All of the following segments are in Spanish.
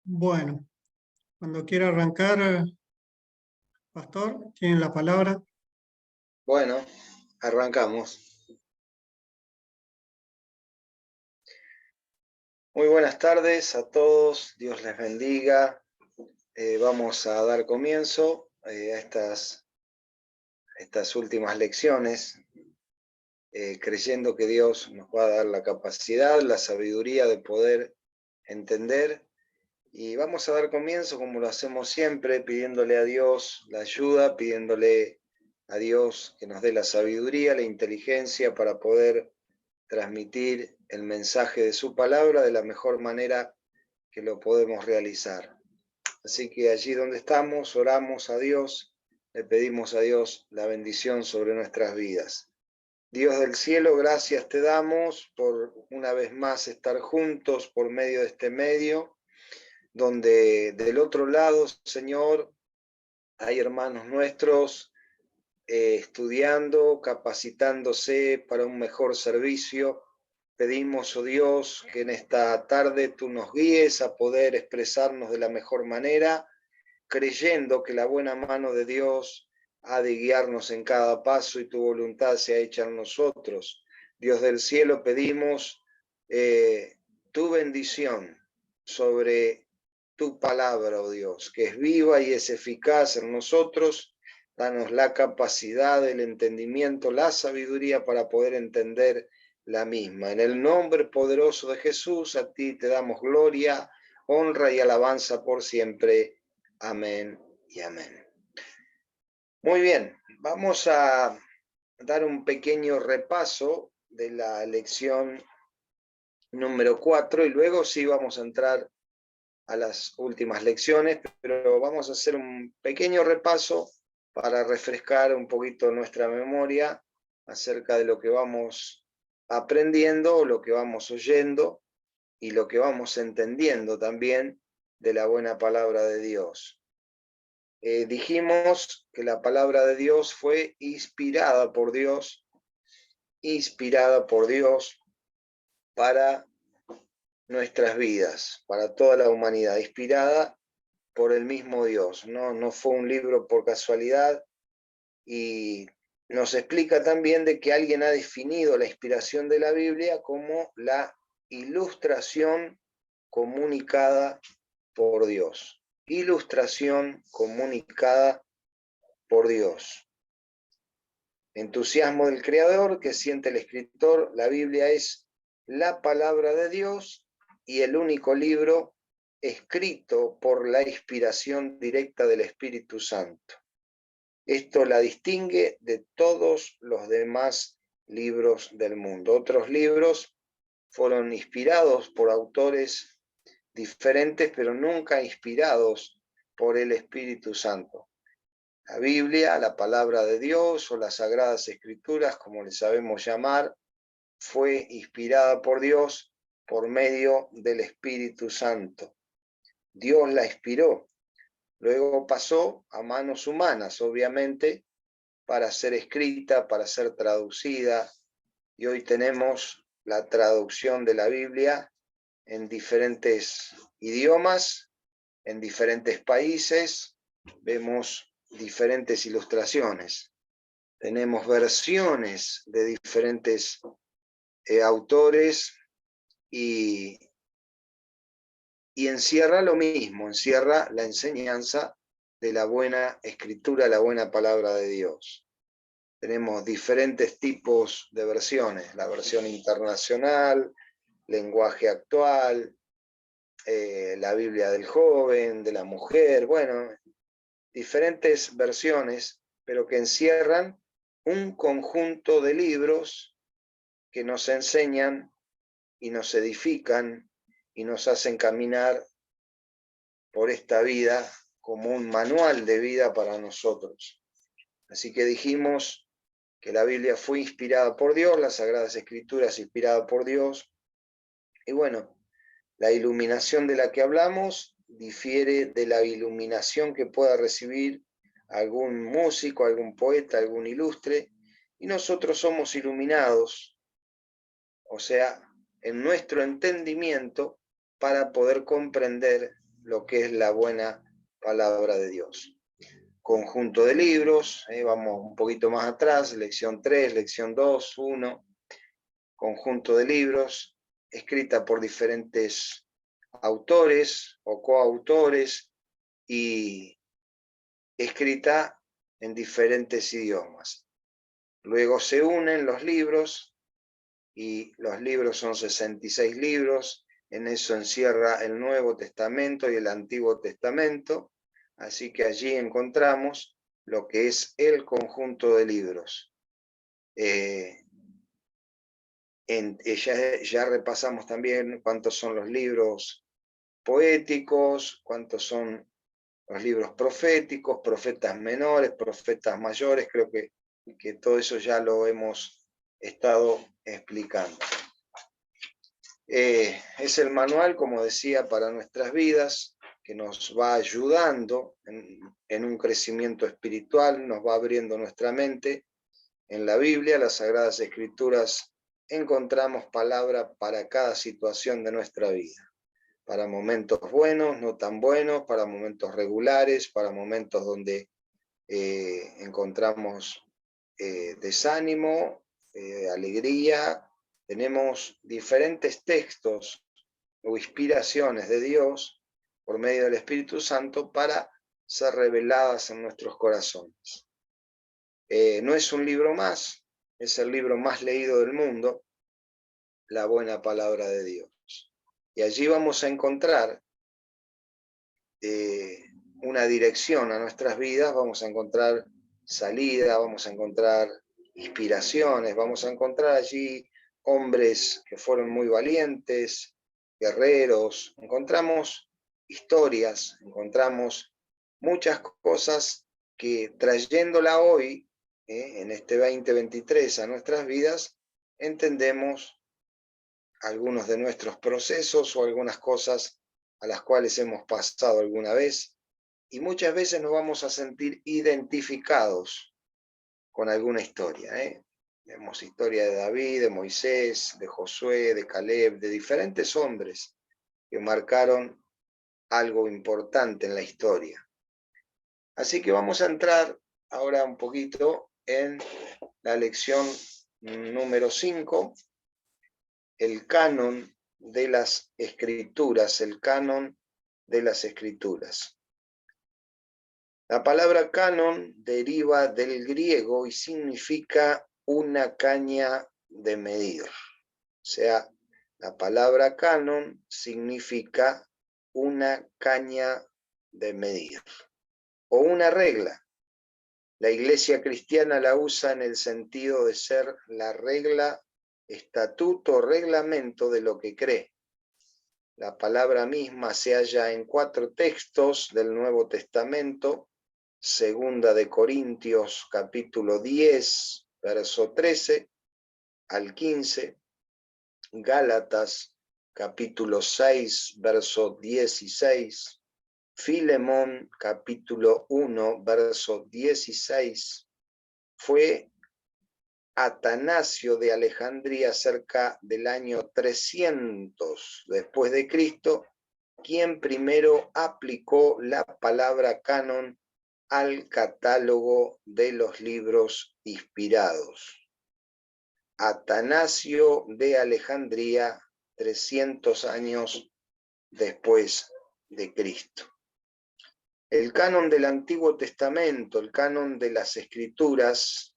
Bueno, cuando quiera arrancar, Pastor, tienen la palabra. Bueno, arrancamos. Muy buenas tardes a todos, Dios les bendiga. Vamos a dar comienzo a estas últimas lecciones, creyendo que Dios nos va a dar la capacidad, la sabiduría de poder entender. Y vamos a dar comienzo, como lo hacemos siempre, pidiéndole a Dios la ayuda, pidiéndole a Dios que nos dé la sabiduría, la inteligencia para poder transmitir el mensaje de su palabra de la mejor manera que lo podemos realizar. Así que allí donde estamos, oramos a Dios, le pedimos a Dios la bendición sobre nuestras vidas. Dios del cielo, gracias te damos por una vez más estar juntos por medio de este medio, donde del otro lado, Señor, hay hermanos nuestros estudiando, capacitándose para un mejor servicio. Pedimos, oh Dios, que en esta tarde tú nos guíes a poder expresarnos de la mejor manera, creyendo que la buena mano de Dios ha de guiarnos en cada paso y tu voluntad sea hecha en nosotros. Dios del cielo, pedimos tu bendición sobre tu palabra, oh Dios, que es viva y es eficaz en nosotros. Danos la capacidad, el entendimiento, la sabiduría para poder entender la misma. En el nombre poderoso de Jesús, a ti te damos gloria, honra y alabanza por siempre. Amén y amén. Muy bien, vamos a dar un pequeño repaso de la lección número 4 y luego sí vamos a entrar a las últimas lecciones, pero vamos a hacer un pequeño repaso para refrescar un poquito nuestra memoria acerca de lo que vamos aprendiendo, lo que vamos oyendo y lo que vamos entendiendo también de la buena palabra de Dios. Dijimos que la palabra de Dios fue inspirada por Dios para nuestras vidas, para toda la humanidad, inspirada por el mismo Dios, no fue un libro por casualidad, y nos explica también de que alguien ha definido la inspiración de la Biblia como la ilustración comunicada por Dios. Ilustración comunicada por Dios. Entusiasmo del creador que siente el escritor. La Biblia es la palabra de Dios y el único libro escrito por la inspiración directa del Espíritu Santo. Esto la distingue de todos los demás libros del mundo. Otros libros fueron inspirados por autores diferentes, pero nunca inspirados por el Espíritu Santo. La Biblia, la palabra de Dios o las Sagradas Escrituras, como le sabemos llamar, fue inspirada por Dios por medio del Espíritu Santo. Dios la inspiró. Luego pasó a manos humanas, obviamente, para ser escrita, para ser traducida, y hoy tenemos la traducción de la Biblia en diferentes idiomas, en diferentes países. Vemos diferentes ilustraciones, tenemos versiones de diferentes autores y encierra lo mismo, encierra la enseñanza de la buena escritura, la buena palabra de Dios. Tenemos diferentes tipos de versiones, la versión internacional, lenguaje actual, la Biblia del joven, de la mujer, bueno, diferentes versiones, pero que encierran un conjunto de libros que nos enseñan y nos edifican y nos hacen caminar por esta vida como un manual de vida para nosotros. Así que dijimos que la Biblia fue inspirada por Dios, las Sagradas Escrituras inspiradas por Dios, y bueno, la iluminación de la que hablamos difiere de la iluminación que pueda recibir algún músico, algún poeta, algún ilustre, y nosotros somos iluminados, o sea, en nuestro entendimiento, para poder comprender lo que es la buena palabra de Dios. Conjunto de libros, vamos un poquito más atrás, lección 3, lección 2, 1, conjunto de libros, escrita por diferentes autores o coautores y escrita en diferentes idiomas. Luego se unen los libros, y los libros son 66 libros, en eso encierra el Nuevo Testamento y el Antiguo Testamento, así que allí encontramos lo que es el conjunto de libros. Ya repasamos también cuántos son los libros poéticos, cuántos son los libros proféticos, profetas menores, profetas mayores, creo que todo eso ya lo hemos estado explicando. Es el manual, como decía, para nuestras vidas, que nos va ayudando en un crecimiento espiritual, nos va abriendo nuestra mente. En la Biblia, las Sagradas Escrituras, encontramos palabra para cada situación de nuestra vida. Para momentos buenos, no tan buenos, para momentos regulares, para momentos donde encontramos desánimo, alegría. Tenemos diferentes textos o inspiraciones de Dios por medio del Espíritu Santo para ser reveladas en nuestros corazones. No es un libro más, es el libro más leído del mundo, la buena palabra de Dios. Y allí vamos a encontrar una dirección a nuestras vidas, vamos a encontrar salida, vamos a encontrar inspiraciones, vamos a encontrar allí hombres que fueron muy valientes, guerreros, encontramos historias, encontramos muchas cosas que trayéndola hoy, en este 2023 a nuestras vidas, entendemos algunos de nuestros procesos o algunas cosas a las cuales hemos pasado alguna vez, y muchas veces nos vamos a sentir identificados con alguna historia. Vemos historia de David, de Moisés, de Josué, de Caleb, de diferentes hombres que marcaron algo importante en la historia. Así que vamos a entrar ahora un poquito en la lección número 5, el canon de las Escrituras, el canon de las Escrituras. La palabra canon deriva del griego y significa una caña de medir. O sea, la palabra canon significa una caña de medir o una regla. La Iglesia cristiana la usa en el sentido de ser la regla, estatuto o reglamento de lo que cree. La palabra misma se halla en 4 textos del Nuevo Testamento: Segunda de Corintios, capítulo 10, verso 13 al 15, Gálatas, capítulo 6, verso 16, Filemón, capítulo 1, verso 16. Fue Atanasio de Alejandría, cerca del año 300 después de Cristo, quien primero aplicó la palabra canon al catálogo de los libros inspirados. Atanasio de Alejandría, 300 años después de Cristo. El canon del Antiguo Testamento, el canon de las Escrituras,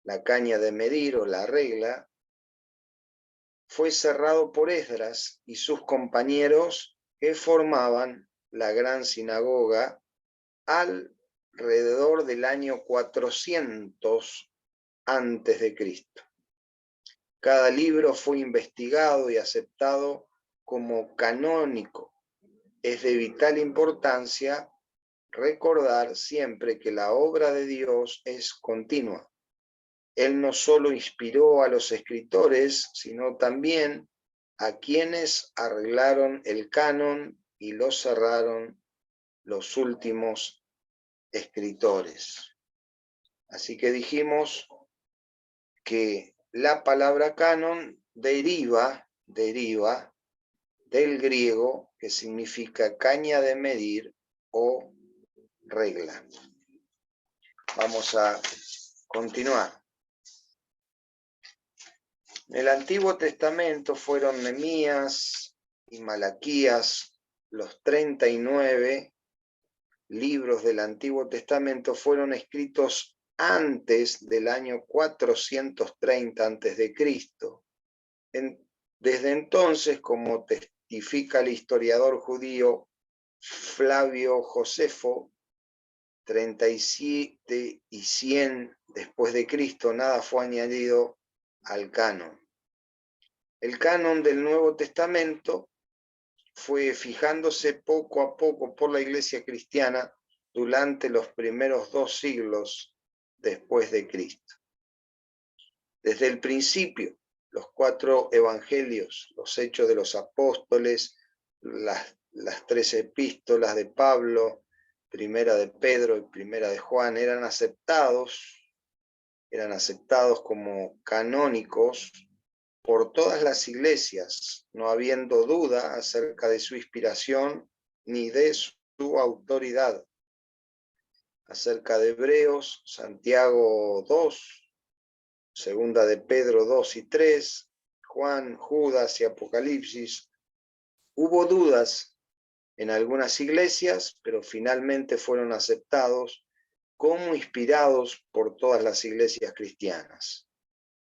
la caña de medir o la regla, fue cerrado por Esdras y sus compañeros que formaban la gran sinagoga alrededor del año 400 antes de Cristo. Cada libro fue investigado y aceptado como canónico. Es de vital importancia recordar siempre que la obra de Dios es continua. Él no solo inspiró a los escritores, sino también a quienes arreglaron el canon y lo cerraron los últimos escritores. Así que dijimos que la palabra canon deriva del griego, que significa caña de medir o regla. Vamos a continuar. En el Antiguo Testamento fueron Nehemías y Malaquías, los 39 libros del Antiguo Testamento fueron escritos antes del año 430 a.C. Desde entonces, como testifica el historiador judío Flavio Josefo, 37 y 100 después de Cristo, nada fue añadido al canon. El canon del Nuevo Testamento fue fijándose poco a poco por la Iglesia cristiana durante los primeros 2 siglos después de Cristo. Desde el principio, los 4 evangelios, los Hechos de los Apóstoles, las 3 epístolas de Pablo, Primera de Pedro y Primera de Juan, eran aceptados como canónicos por todas las iglesias, no habiendo duda acerca de su inspiración ni de su autoridad. Acerca de Hebreos, Santiago 2, Segunda de Pedro 2 y 3, Juan, Judas y Apocalipsis, hubo dudas en algunas iglesias, pero finalmente fueron aceptados como inspirados por todas las iglesias cristianas.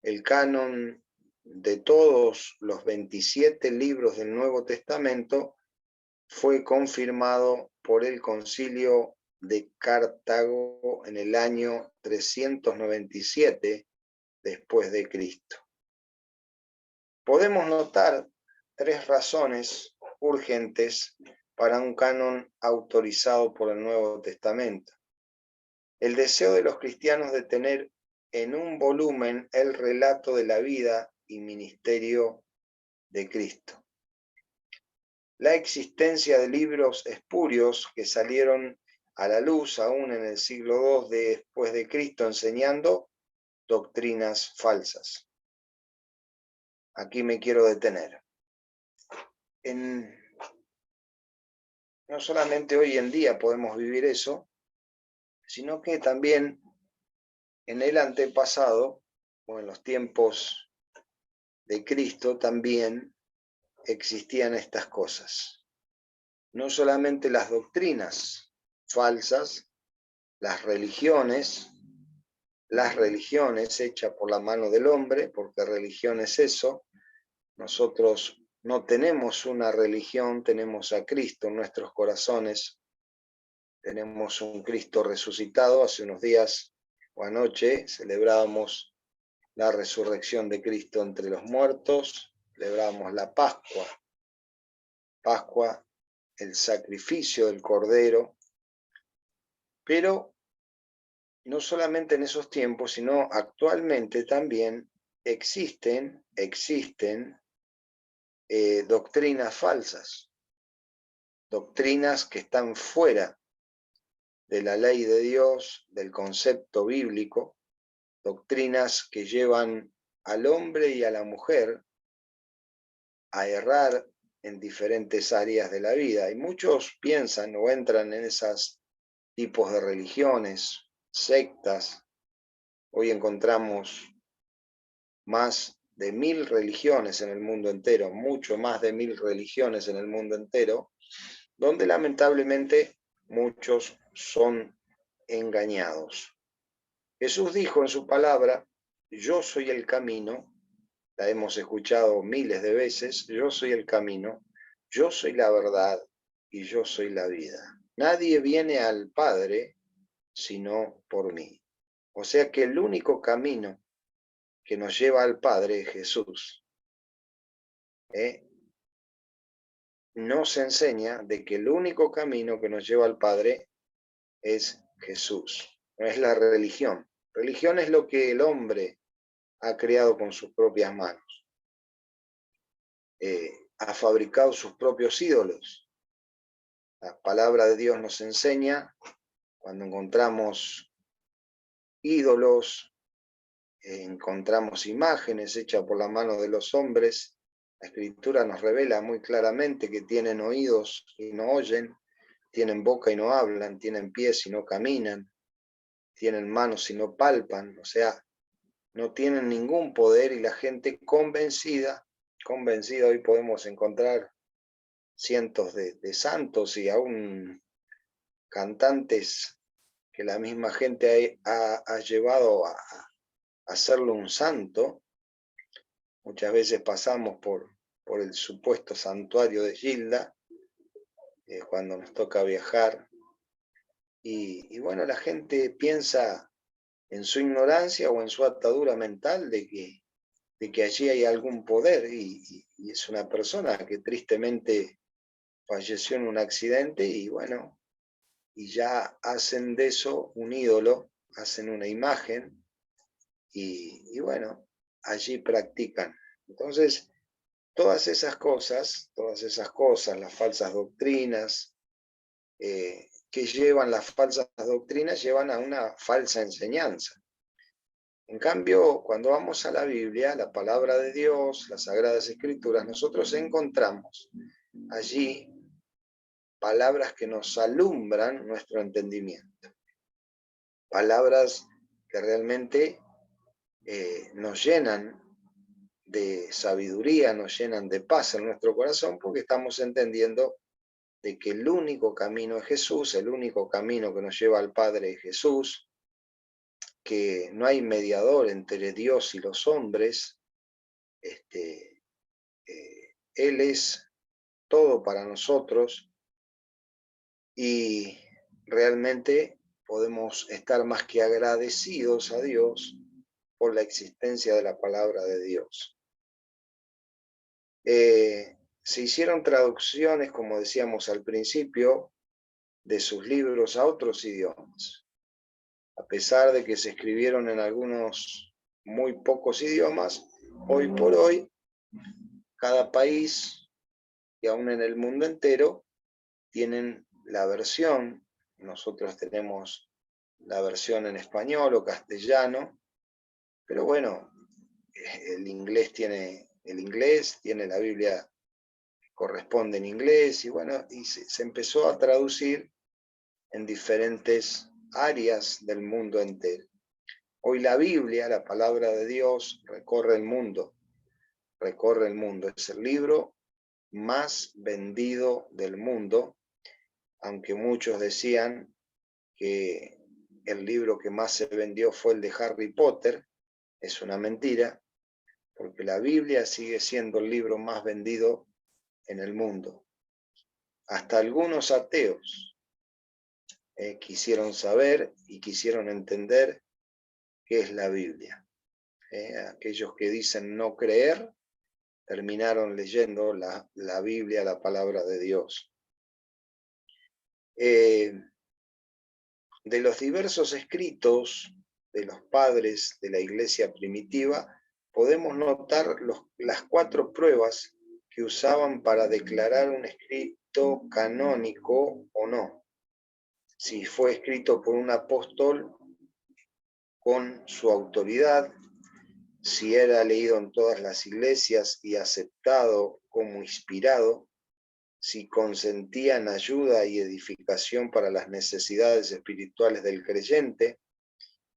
El canon de todos los 27 libros del Nuevo Testamento fue confirmado por el Concilio de Cartago en el año 397 después de Cristo. Podemos notar 3 razones urgentes para un canon autorizado por el Nuevo Testamento. El deseo de los cristianos de tener en un volumen el relato de la vida y ministerio de Cristo. La existencia de libros espurios que salieron a la luz aún en el siglo II después de Cristo enseñando doctrinas falsas. Aquí me quiero detener. No solamente hoy en día podemos vivir eso, sino que también en el antepasado, o en los tiempos de Cristo, también existían estas cosas. No solamente las doctrinas falsas, las religiones hechas por la mano del hombre, porque religión es eso. Nosotros no tenemos una religión, tenemos a Cristo en nuestros corazones. Tenemos un Cristo resucitado. Hace unos días o anoche celebrábamos la resurrección de Cristo entre los muertos, celebramos la Pascua. Pascua, el sacrificio del Cordero. Pero no solamente en esos tiempos, sino actualmente también existen doctrinas falsas, doctrinas que están fuera de la ley de Dios, del concepto bíblico, doctrinas que llevan al hombre y a la mujer a errar en diferentes áreas de la vida. Y muchos piensan o entran en esos tipos de religiones, sectas. Hoy encontramos más de 1000 religiones en el mundo entero, mucho más de 1000 religiones en el mundo entero, donde lamentablemente muchos son engañados. Jesús dijo en su palabra: yo soy el camino, la hemos escuchado miles de veces, yo soy el camino, yo soy la verdad y yo soy la vida. Nadie viene al Padre sino por mí. O sea que el único camino que nos lleva al Padre es Jesús. Nos enseña de que el único camino que nos lleva al Padre es Jesús, no es la religión. Religión es lo que el hombre ha creado con sus propias manos. Ha fabricado sus propios ídolos. La palabra de Dios nos enseña, cuando encontramos ídolos, encontramos imágenes hechas por la mano de los hombres, La Escritura nos revela muy claramente que tienen oídos y no oyen, tienen boca y no hablan, tienen pies y no caminan, tienen manos y no palpan, o sea, no tienen ningún poder, y la gente convencida, hoy podemos encontrar cientos de santos y aún cantantes que la misma gente ha llevado a hacerlo un santo. Muchas veces pasamos por el supuesto santuario de Gilda, cuando nos toca viajar, y bueno, la gente piensa en su ignorancia o en su atadura mental de que allí hay algún poder, y es una persona que tristemente falleció en un accidente, y bueno, y ya hacen de eso un ídolo, hacen una imagen, y bueno, allí practican. Entonces, todas esas cosas, las falsas doctrinas, que llevan las falsas doctrinas, llevan a una falsa enseñanza. En cambio, cuando vamos a la Biblia, la palabra de Dios, las Sagradas Escrituras, nosotros encontramos allí palabras que nos alumbran nuestro entendimiento. Palabras que realmente nos llenan de sabiduría, nos llenan de paz en nuestro corazón, porque estamos entendiendo de que el único camino es Jesús, el único camino que nos lleva al Padre es Jesús, que no hay mediador entre Dios y los hombres. Él es todo para nosotros, y realmente podemos estar más que agradecidos a Dios por la existencia de la palabra de Dios. Se hicieron traducciones, como decíamos al principio, de sus libros a otros idiomas. A pesar de que se escribieron en algunos muy pocos idiomas, hoy por hoy, cada país, y aún en el mundo entero, tienen la versión. Nosotros tenemos la versión en español o castellano, pero bueno, el inglés tiene la Biblia corresponde en inglés, y bueno, y se empezó a traducir en diferentes áreas del mundo entero. Hoy la Biblia, la palabra de Dios, recorre el mundo, es el libro más vendido del mundo, aunque muchos decían que el libro que más se vendió fue el de Harry Potter. Es una mentira, porque la Biblia sigue siendo el libro más vendido en el mundo. Hasta algunos ateos quisieron saber y quisieron entender qué es la Biblia. Aquellos que dicen no creer, terminaron leyendo la Biblia, la palabra de Dios. De los diversos escritos de los padres de la iglesia primitiva, podemos notar las 4 pruebas que usaban para declarar un escrito canónico o no. Si fue escrito por un apóstol con su autoridad, si era leído en todas las iglesias y aceptado como inspirado, si consentía en ayuda y edificación para las necesidades espirituales del creyente,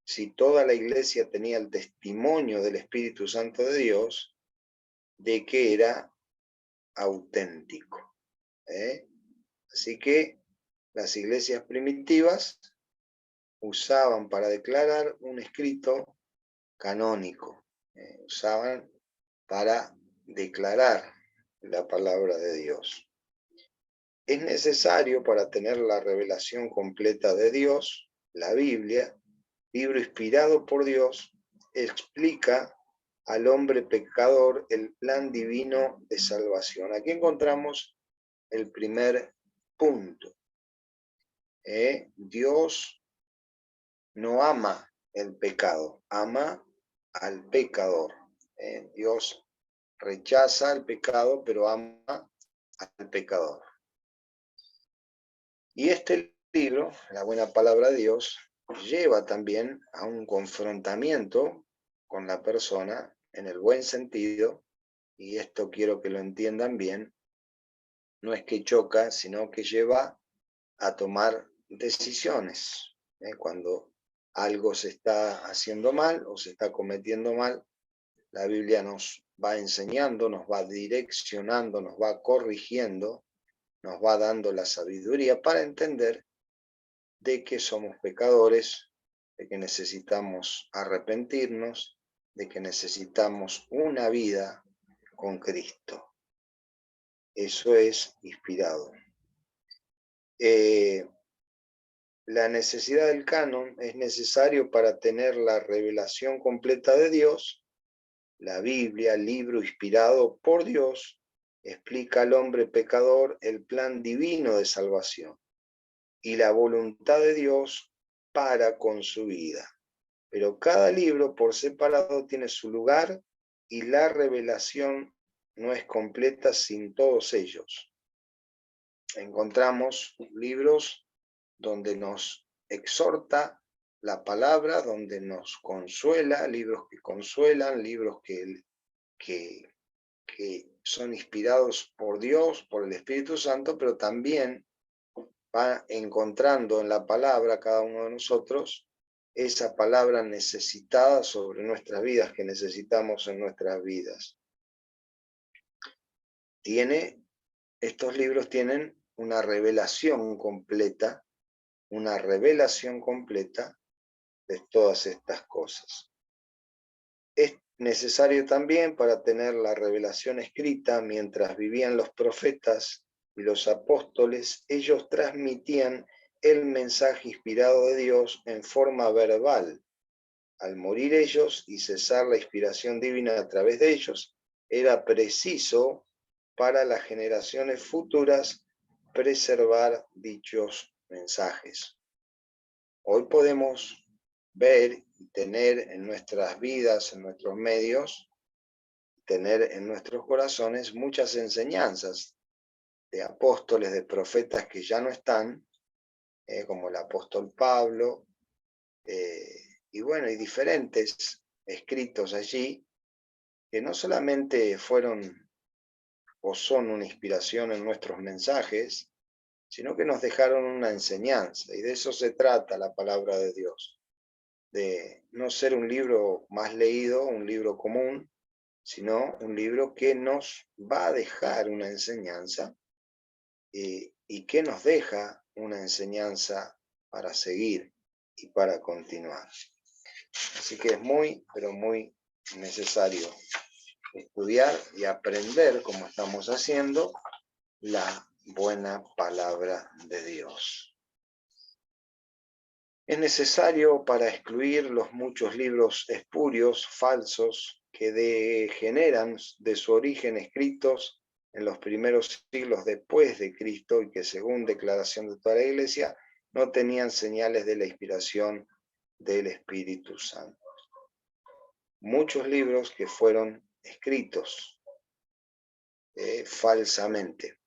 si toda la iglesia tenía el testimonio del Espíritu Santo de Dios de que era auténtico. Así que las iglesias primitivas usaban para declarar un escrito canónico, usaban para declarar la palabra de Dios. Es necesario, para tener la revelación completa de Dios, la Biblia, libro inspirado por Dios, explica al hombre pecador el plan divino de salvación. Aquí encontramos el primer punto. Dios no ama el pecado, ama al pecador. Dios rechaza el pecado, pero ama al pecador. Y este libro, la buena palabra de Dios, lleva también a un confrontamiento con la persona, en el buen sentido, y esto quiero que lo entiendan bien, no es que choca, sino que lleva a tomar decisiones. Cuando algo se está haciendo mal o se está cometiendo mal, la Biblia nos va enseñando, nos va direccionando, nos va corrigiendo, nos va dando la sabiduría para entender de que somos pecadores, de que necesitamos arrepentirnos, de que necesitamos una vida con Cristo. Eso es inspirado. La necesidad del canon es necesario para tener la revelación completa de Dios. La Biblia, libro inspirado por Dios, explica al hombre pecador el plan divino de salvación y la voluntad de Dios para con su vida. Pero cada libro por separado tiene su lugar y la revelación no es completa sin todos ellos. Encontramos libros donde nos exhorta la palabra, donde nos consuela, libros que consuelan, libros que son inspirados por Dios, por el Espíritu Santo, pero también va encontrando en la palabra cada uno de nosotros esa palabra necesitada sobre nuestras vidas, que necesitamos en nuestras vidas. Estos libros tienen una revelación completa de todas estas cosas. Es necesario también para tener la revelación escrita. Mientras vivían los profetas y los apóstoles, ellos transmitían el mensaje inspirado de Dios en forma verbal. Al morir ellos y cesar la inspiración divina a través de ellos, era preciso para las generaciones futuras preservar dichos mensajes. Hoy podemos ver y tener en nuestras vidas, en nuestros medios, tener en nuestros corazones muchas enseñanzas de apóstoles, de profetas que ya no están, como el apóstol Pablo, y diferentes escritos allí, que no solamente fueron o son una inspiración en nuestros mensajes, sino que nos dejaron una enseñanza, y de eso se trata la palabra de Dios, de no ser un libro más leído, un libro común, sino un libro que nos va a dejar una enseñanza y que nos deja una enseñanza para seguir y para continuar. Así que es muy, pero muy necesario estudiar y aprender, como estamos haciendo, la buena palabra de Dios. Es necesario para excluir los muchos libros espurios, falsos, que degeneran de su origen escritos en los primeros siglos después de Cristo y que, según declaración de toda la Iglesia, no tenían señales de la inspiración del Espíritu Santo. Muchos libros que fueron escritos falsamente,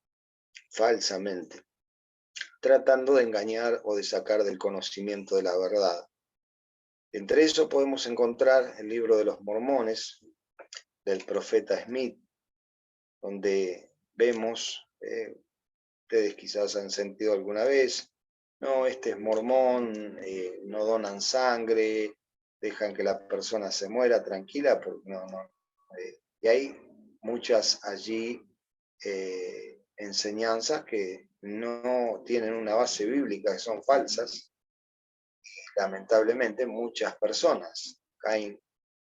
tratando de engañar o de sacar del conocimiento de la verdad. Entre eso podemos encontrar el libro de los Mormones, del profeta Smith, donde vemos, ustedes quizás han sentido alguna vez, no, este es mormón, no donan sangre, dejan que la persona se muera tranquila, porque no. Y hay muchas allí enseñanzas que no tienen una base bíblica, que son falsas. Lamentablemente muchas personas caen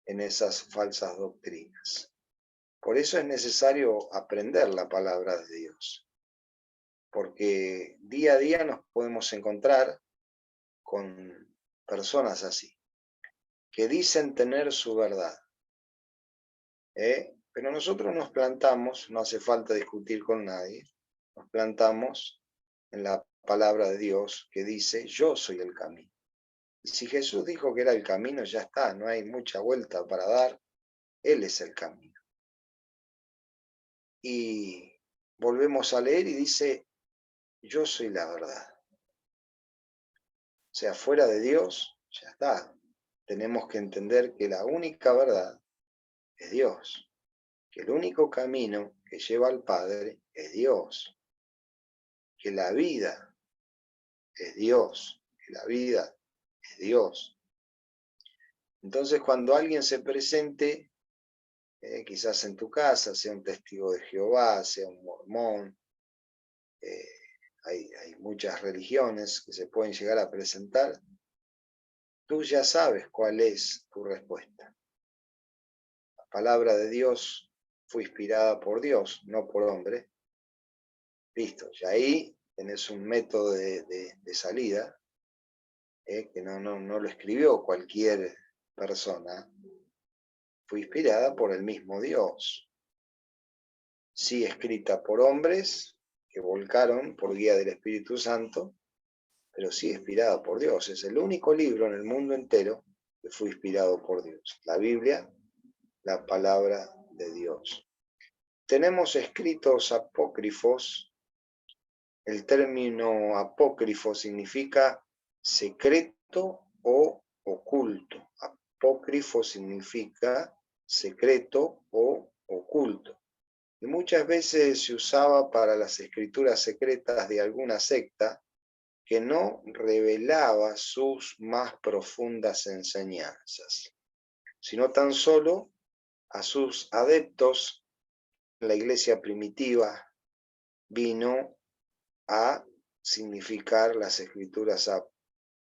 en esas falsas doctrinas. Por eso es necesario aprender la palabra de Dios, porque día a día nos podemos encontrar con personas así, que dicen tener su verdad, pero nosotros nos plantamos, no hace falta discutir con nadie, nos plantamos en la palabra de Dios que dice: yo soy el camino. Y si Jesús dijo que era el camino, ya está, no hay mucha vuelta para dar, Él es el camino. Y volvemos a leer y dice: yo soy la verdad. O sea, fuera de Dios, ya está. Tenemos que entender que la única verdad es Dios. que el único camino que lleva al Padre es Dios, que la vida es Dios, que la vida es Dios. Entonces, cuando alguien se presente, quizás en tu casa, sea un testigo de Jehová, sea un mormón, hay muchas religiones que se pueden llegar a presentar, tú ya sabes cuál es tu respuesta. La palabra de Dios fue inspirada por Dios, no por hombre. Listo, y ahí tenés un método de salida, que no lo escribió cualquier persona, fue inspirada por el mismo Dios. Sí, escrita por hombres que volcaron por guía del Espíritu Santo, pero sí inspirada por Dios. Es el único libro en el mundo entero que fue inspirado por Dios. La Biblia, la palabra de Dios. Tenemos escritos apócrifos. El término apócrifo significa secreto o oculto. Apócrifo significa secreto o oculto. Y muchas veces se usaba para las escrituras secretas de alguna secta que no revelaba sus más profundas enseñanzas, sino tan solo a sus adeptos. La iglesia primitiva vino a significar las escrituras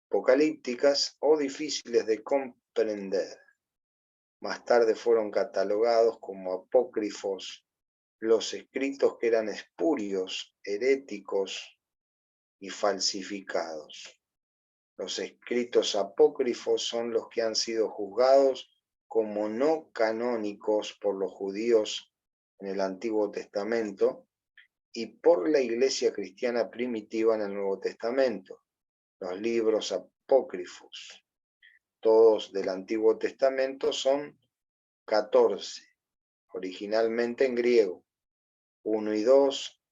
apocalípticas o difíciles de comprender. Más tarde fueron catalogados como apócrifos los escritos que eran espurios, heréticos y falsificados. Los escritos apócrifos son los que han sido juzgados como no canónicos por los judíos en el Antiguo Testamento y por la iglesia cristiana primitiva en el Nuevo Testamento. Los libros apócrifos, todos del Antiguo Testamento, son 14, originalmente en griego. 1 y 2,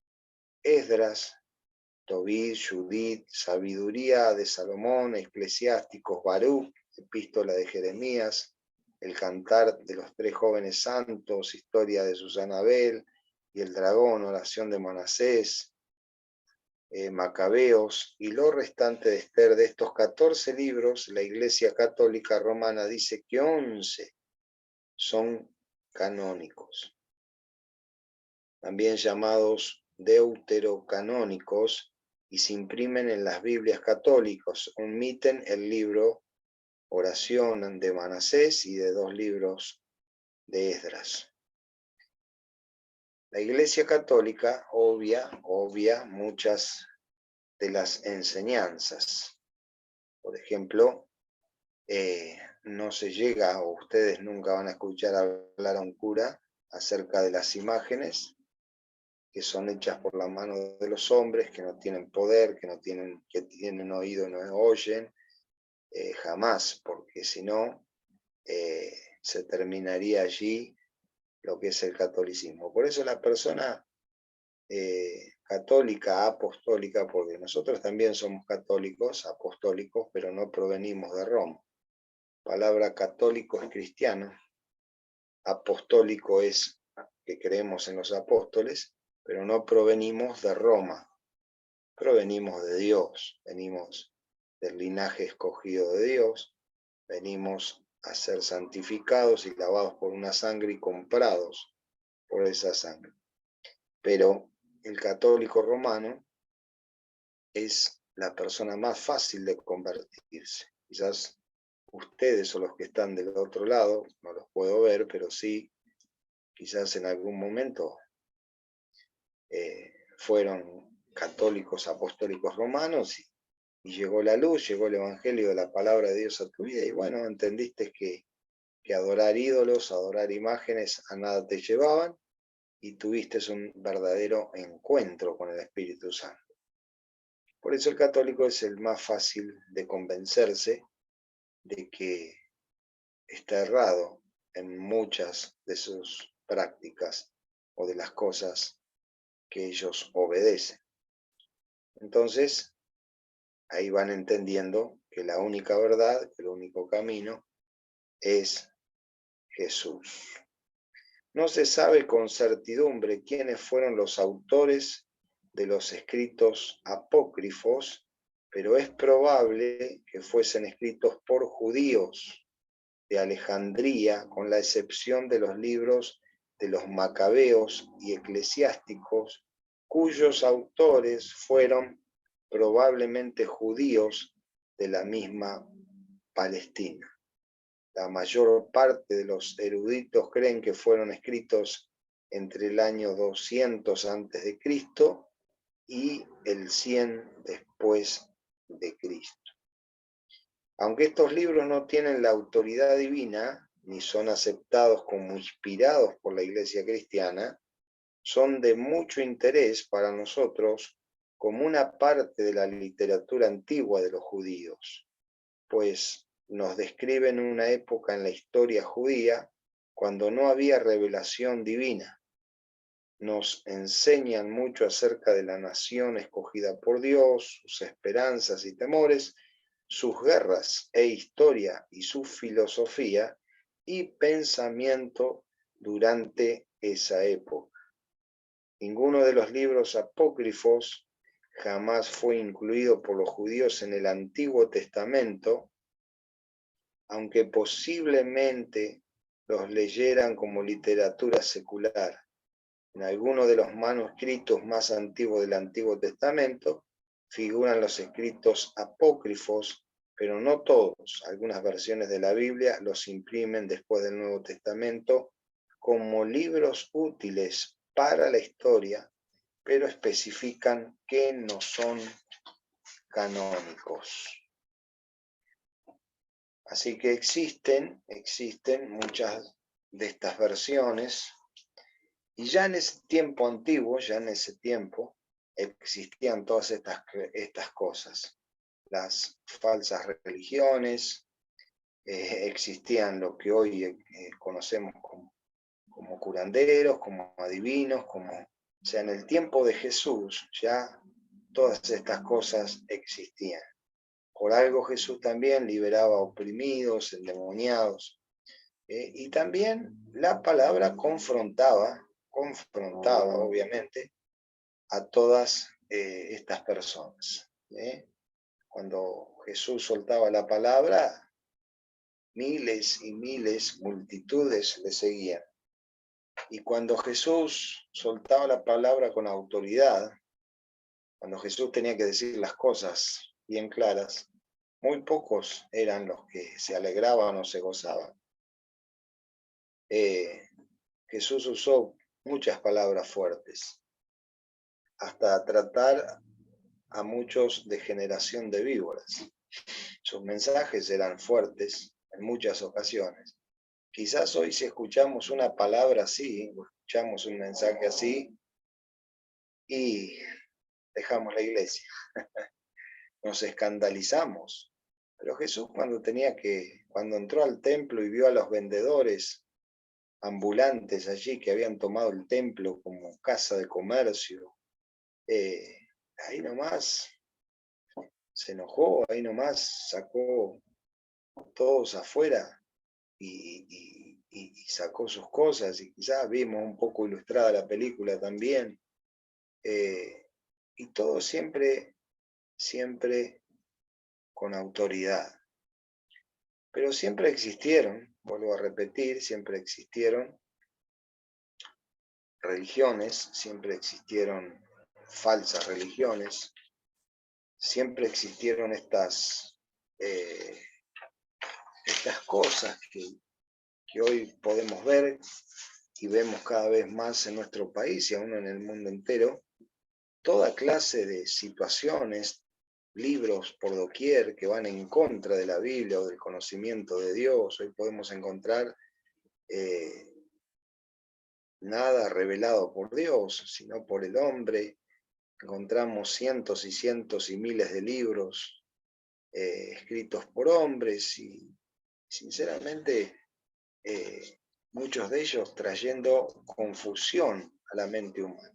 Esdras, Tobit, Judith, Sabiduría de Salomón, Eclesiásticos, Baruch, Epístola de Jeremías, el Cantar de los 3 jóvenes santos, Historia de Susanabel y el dragón, Oración de Manasés, Macabeos y lo restante de Esther. De estos 14 libros, la Iglesia Católica Romana dice que 11 son canónicos, también llamados deuterocanónicos, y se imprimen en las Biblias católicas. Omiten el libro Oración de Manasés y de 2 libros de Esdras. La Iglesia Católica obvia muchas de las enseñanzas. Por ejemplo, no se llega, o ustedes nunca van a escuchar hablar a un cura acerca de las imágenes que son hechas por la mano de los hombres, que no tienen poder, que tienen oído y no oyen, jamás, porque si no, se terminaría allí lo que es el catolicismo. Por eso la persona católica, apostólica, porque nosotros también somos católicos, apostólicos, pero no provenimos de Roma. La palabra católico es cristiano, apostólico es que creemos en los apóstoles, pero no provenimos de Roma, provenimos de Dios, venimos del linaje escogido de Dios, venimos a ser santificados y lavados por una sangre y comprados por esa sangre. Pero el católico romano es la persona más fácil de convertirse. Quizás ustedes o los que están del otro lado, no los puedo ver, pero sí, quizás en algún momento fueron católicos apostólicos romanos y llegó la luz, llegó el evangelio de la palabra de Dios a tu vida y bueno, entendiste que adorar ídolos, adorar imágenes a nada te llevaban y tuviste un verdadero encuentro con el Espíritu Santo. Por eso el católico es el más fácil de convencerse de que está errado en muchas de sus prácticas o de las cosas que ellos obedecen. Entonces, ahí van entendiendo que la única verdad, que el único camino es Jesús. No se sabe con certidumbre quiénes fueron los autores de los escritos apócrifos, pero es probable que fuesen escritos por judíos de Alejandría, con la excepción de los libros de los macabeos y eclesiásticos, cuyos autores fueron probablemente judíos de la misma Palestina. La mayor parte de los eruditos creen que fueron escritos entre el año 200 a.C. y el 100 después de Cristo. Aunque estos libros no tienen la autoridad divina, ni son aceptados como inspirados por la Iglesia cristiana, son de mucho interés para nosotros como una parte de la literatura antigua de los judíos, pues nos describen una época en la historia judía cuando no había revelación divina. Nos enseñan mucho acerca de la nación escogida por Dios, sus esperanzas y temores, sus guerras e historia y su filosofía y pensamiento durante esa época. Ninguno de los libros apócrifos jamás fue incluido por los judíos en el Antiguo Testamento, aunque posiblemente los leyeran como literatura secular. En algunos de los manuscritos más antiguos del Antiguo Testamento figuran los escritos apócrifos, pero no todos. Algunas versiones de la Biblia los imprimen después del Nuevo Testamento como libros útiles para la historia, pero especifican que no son canónicos. Así que existen muchas de estas versiones, y ya en ese tiempo antiguo, existían todas estas cosas. Las falsas religiones, existían lo que hoy conocemos como curanderos, como adivinos, o sea, en el tiempo de Jesús ya todas estas cosas existían. Por algo Jesús también liberaba oprimidos, endemoniados. Y también la palabra confrontaba obviamente a todas estas personas. Cuando Jesús soltaba la palabra, miles y miles, multitudes le seguían. Y cuando Jesús soltaba la palabra con autoridad, cuando Jesús tenía que decir las cosas bien claras, muy pocos eran los que se alegraban o se gozaban. Jesús usó muchas palabras fuertes, hasta tratar a muchos de generación de víboras. Sus mensajes eran fuertes en muchas ocasiones. Quizás hoy si escuchamos una palabra así, o escuchamos un mensaje así, y dejamos la iglesia. Nos escandalizamos. Pero Jesús cuando entró al templo y vio a los vendedores ambulantes allí que habían tomado el templo como casa de comercio, ahí nomás se enojó, ahí nomás sacó todos afuera y sacó sus cosas, y quizás vimos un poco ilustrada la película también, y todo siempre con autoridad. Pero siempre existieron, vuelvo a repetir, siempre existieron religiones, siempre existieron falsas religiones, siempre existieron estas cosas que hoy podemos ver y vemos cada vez más en nuestro país y aún en el mundo entero. Toda clase de situaciones, libros por doquier que van en contra de la Biblia o del conocimiento de Dios. Hoy podemos encontrar nada revelado por Dios, sino por el hombre. Encontramos cientos y cientos y miles de libros escritos por hombres y sinceramente muchos de ellos trayendo confusión a la mente humana.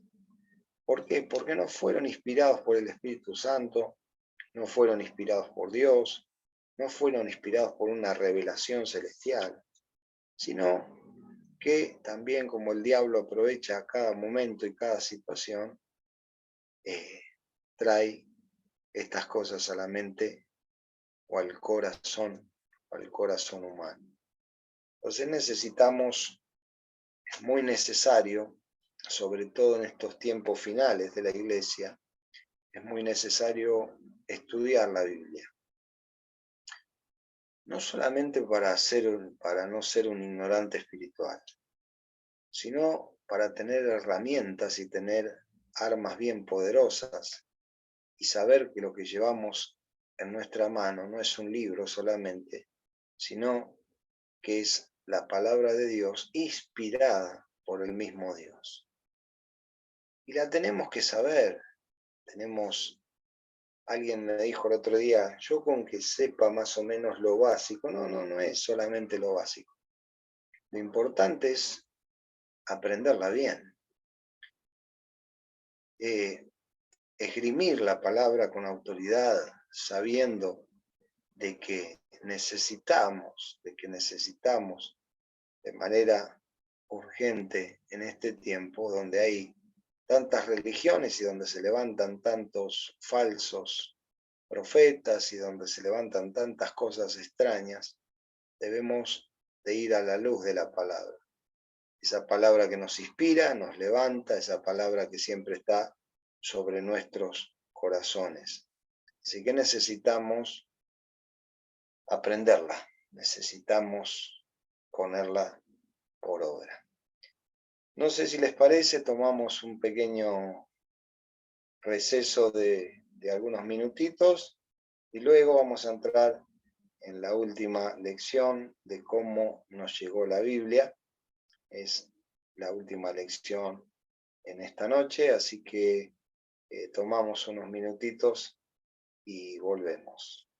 ¿Por qué? Porque no fueron inspirados por el Espíritu Santo, no fueron inspirados por Dios, no fueron inspirados por una revelación celestial, sino que también como el diablo aprovecha cada momento y cada situación, trae estas cosas a la mente o al corazón humano. Entonces necesitamos, es muy necesario, sobre todo en estos tiempos finales de la Iglesia, es muy necesario estudiar la Biblia. No solamente para no ser un ignorante espiritual, sino para tener herramientas y tener armas bien poderosas y saber que lo que llevamos en nuestra mano no es un libro solamente, sino que es la palabra de Dios inspirada por el mismo Dios. Y la tenemos que saber. Alguien me dijo el otro día, yo con que sepa más o menos lo básico, no es solamente lo básico. Lo importante es aprenderla bien. Esgrimir la palabra con autoridad, sabiendo de que necesitamos de manera urgente en este tiempo donde hay tantas religiones y donde se levantan tantos falsos profetas y donde se levantan tantas cosas extrañas, debemos de ir a la luz de la palabra. Esa palabra que nos inspira, nos levanta, esa palabra que siempre está sobre nuestros corazones. Así que necesitamos aprenderla, necesitamos ponerla por obra. No sé si les parece, tomamos un pequeño receso de algunos minutitos y luego vamos a entrar en la última lección de cómo nos llegó la Biblia. Es la última lección en esta noche, así que tomamos unos minutitos y volvemos.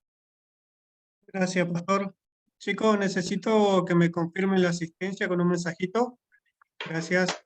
Gracias, pastor. Chicos, necesito que me confirmen la asistencia con un mensajito. Gracias.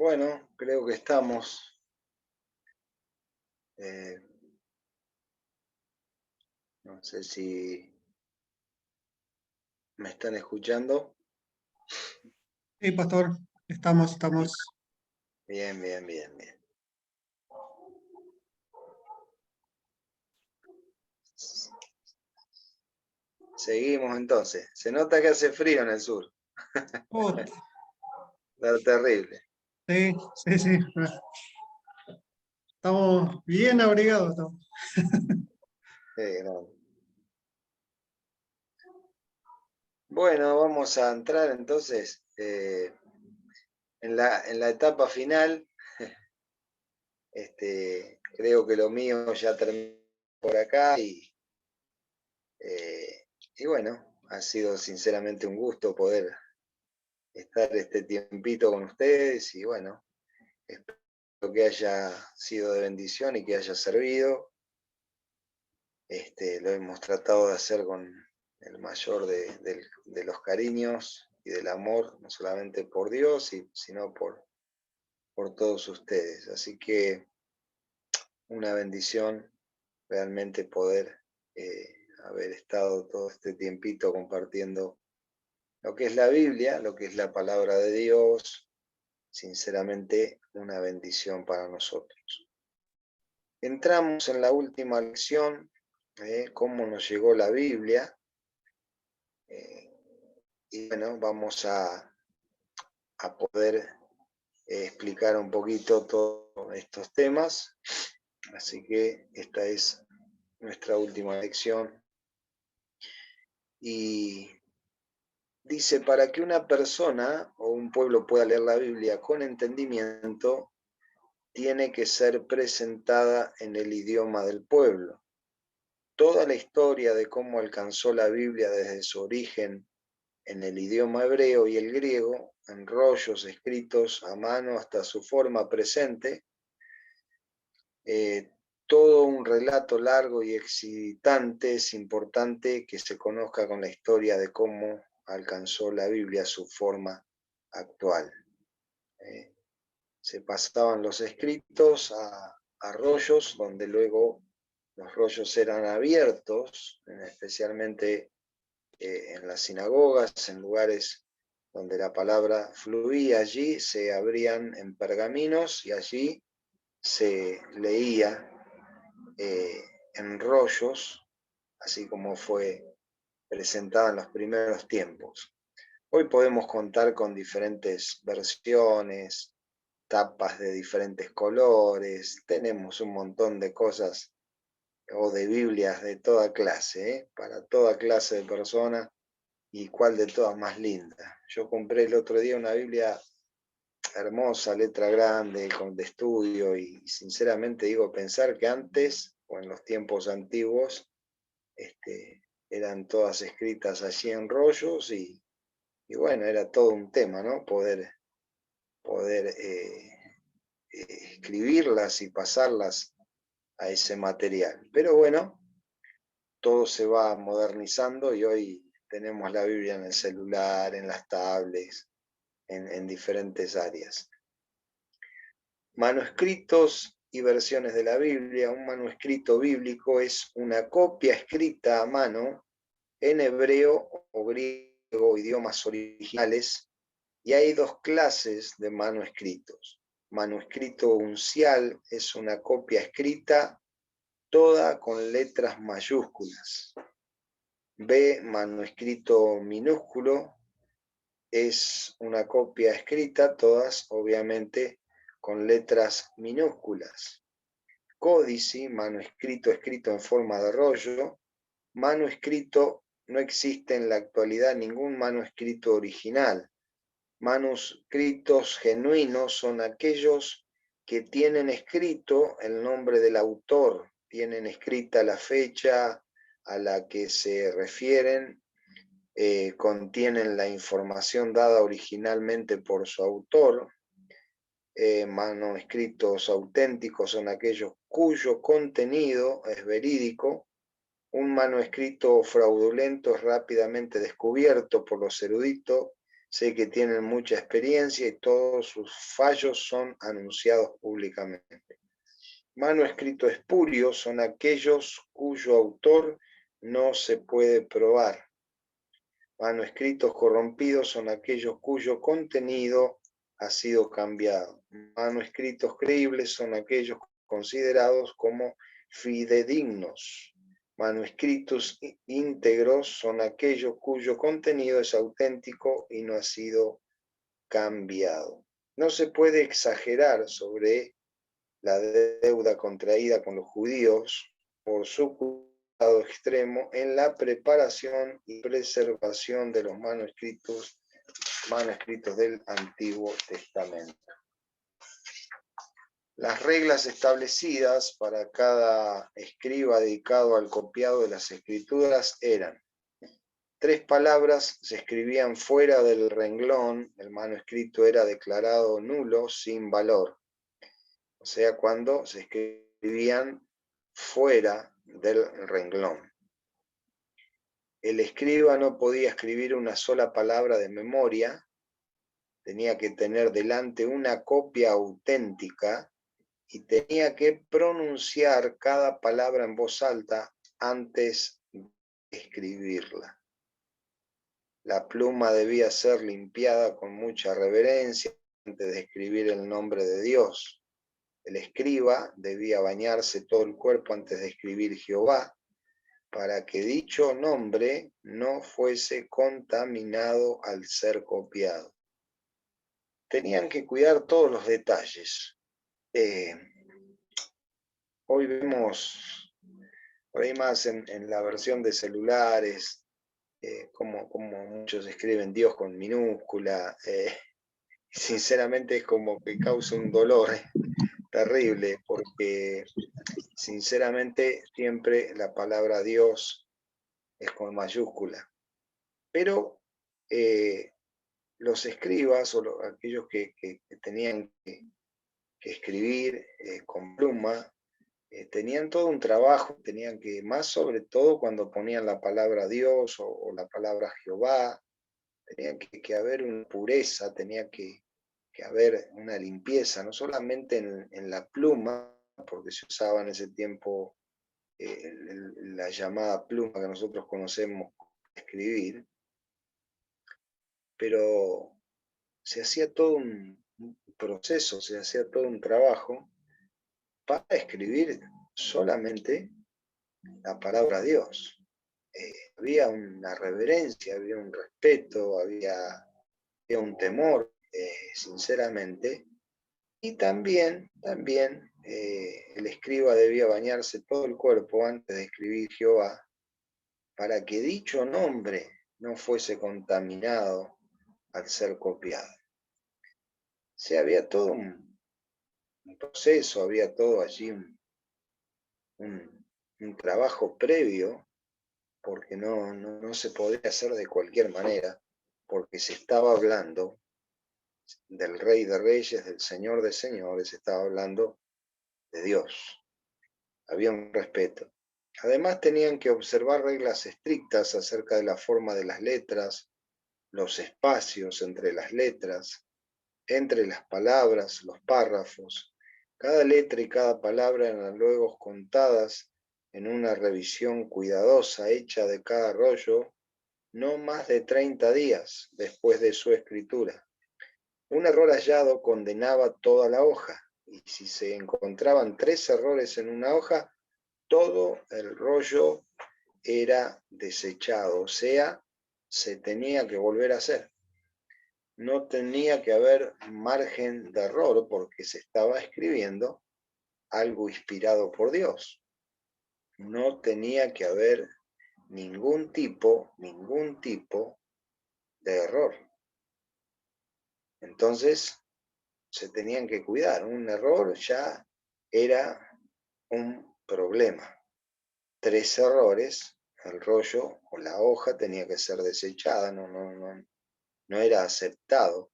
Bueno, creo que estamos. No sé si me están escuchando. Sí, pastor, estamos. Bien, bien, bien, bien. Seguimos entonces. Se nota que hace frío en el sur. Oh, Está terrible. sí. Estamos bien abrigados. Estamos. No. Bueno, vamos a entrar entonces en la etapa final. Creo que lo mío ya terminó por acá y bueno, ha sido sinceramente un gusto poder estar este tiempito con ustedes y bueno, espero que haya sido de bendición y que haya servido. Lo hemos tratado de hacer con el mayor de los cariños y del amor, no solamente por Dios, sino por todos ustedes. Así que una bendición realmente poder haber estado todo este tiempito compartiendo lo que es la Biblia, lo que es la palabra de Dios, sinceramente una bendición para nosotros. Entramos en la última lección, cómo nos llegó la Biblia, y bueno, vamos a poder explicar un poquito todos estos temas, así que esta es nuestra última lección. Y dice, para que una persona o un pueblo pueda leer la Biblia con entendimiento, tiene que ser presentada en el idioma del pueblo. Toda la historia de cómo alcanzó la Biblia desde su origen en el idioma hebreo y el griego, en rollos escritos a mano hasta su forma presente, todo un relato largo y excitante. Es importante que se conozca con la historia de cómo alcanzó la Biblia su forma actual. Se pasaban los escritos a rollos, donde luego los rollos eran abiertos, especialmente en las sinagogas, en lugares donde la palabra fluía. Allí se abrían en pergaminos y allí se leía en rollos, así como fue presentada en los primeros tiempos. Hoy podemos contar con diferentes versiones, tapas de diferentes colores, tenemos un montón de cosas o de Biblias de toda clase, para toda clase de personas, y cuál de todas más linda. Yo compré el otro día una Biblia hermosa, letra grande, de estudio, y sinceramente digo, pensar que antes, o en los tiempos antiguos, eran todas escritas allí en rollos, y bueno, era todo un tema, ¿no? Poder escribirlas y pasarlas a ese material. Pero bueno, todo se va modernizando y hoy tenemos la Biblia en el celular, en las tablets, en diferentes áreas. Manuscritos y versiones de la Biblia. Un manuscrito bíblico es una copia escrita a mano en hebreo o griego, idiomas originales, y hay dos clases de manuscritos. Manuscrito uncial es una copia escrita toda con letras mayúsculas. B, manuscrito minúsculo, es una copia escrita, todas obviamente con letras minúsculas. Códice, manuscrito escrito en forma de rollo. Manuscrito, no existe en la actualidad ningún manuscrito original. Manuscritos genuinos son aquellos que tienen escrito el nombre del autor, tienen escrita la fecha a la que se refieren, contienen la información dada originalmente por su autor. Manuscritos auténticos son aquellos cuyo contenido es verídico. Un manuscrito fraudulento es rápidamente descubierto por los eruditos Sé que tienen mucha experiencia y todos sus fallos son anunciados públicamente. Manuscritos espurios son aquellos cuyo autor no se puede probar. Manuscritos corrompidos son aquellos cuyo contenido ha sido cambiado. Manuscritos creíbles son aquellos considerados como fidedignos. Manuscritos íntegros son aquellos cuyo contenido es auténtico y no ha sido cambiado. No se puede exagerar sobre la deuda contraída con los judíos por su cuidado extremo en la preparación y preservación de los manuscritos del Antiguo Testamento. Las reglas establecidas para cada escriba dedicado al copiado de las escrituras eran: 3 palabras se escribían fuera del renglón, el manuscrito era declarado nulo, sin valor. O sea, cuando se escribían fuera del renglón. El escriba no podía escribir una sola palabra de memoria, tenía que tener delante una copia auténtica y tenía que pronunciar cada palabra en voz alta antes de escribirla. La pluma debía ser limpiada con mucha reverencia antes de escribir el nombre de Dios. El escriba debía bañarse todo el cuerpo antes de escribir Jehová, para que dicho nombre no fuese contaminado al ser copiado. Tenían que cuidar todos los detalles. Hoy vemos, por ahí más en la versión de celulares, como muchos escriben Dios con minúscula. Sinceramente es como que causa un dolor terrible, porque sinceramente siempre la palabra Dios es con mayúscula. Pero los escribas o aquellos que tenían que escribir con pluma, tenían todo un trabajo, tenían que, más sobre todo cuando ponían la palabra Dios o la palabra Jehová, tenía que haber una pureza, tenía que haber una limpieza, no solamente en la pluma, porque se usaba en ese tiempo la llamada pluma que nosotros conocemos para escribir, pero se hacía todo un proceso, se hacía todo un trabajo para escribir solamente la palabra Dios. Había una reverencia, había un respeto, había un temor, sinceramente, y también el escriba debía bañarse todo el cuerpo antes de escribir Jehová, para que dicho nombre no fuese contaminado al ser copiado. O sea, había todo un proceso, había todo allí un trabajo previo, porque no se podía hacer de cualquier manera, porque se estaba hablando del Rey de Reyes, del Señor de Señores, se estaba hablando de Dios. Había un respeto. Además tenían que observar reglas estrictas acerca de la forma de las letras, los espacios entre las letras, entre las palabras, los párrafos. Cada letra y cada palabra eran luego contadas en una revisión cuidadosa hecha de cada rollo, no más de 30 días después de su escritura. Un error hallado condenaba toda la hoja, y si se encontraban 3 errores en una hoja, todo el rollo era desechado, o sea, se tenía que volver a hacer. No tenía que haber margen de error porque se estaba escribiendo algo inspirado por Dios. No tenía que haber ningún tipo de error. Entonces, se tenían que cuidar. Un error ya era un problema. 3 errores, el rollo o la hoja tenía que ser desechada, no era aceptado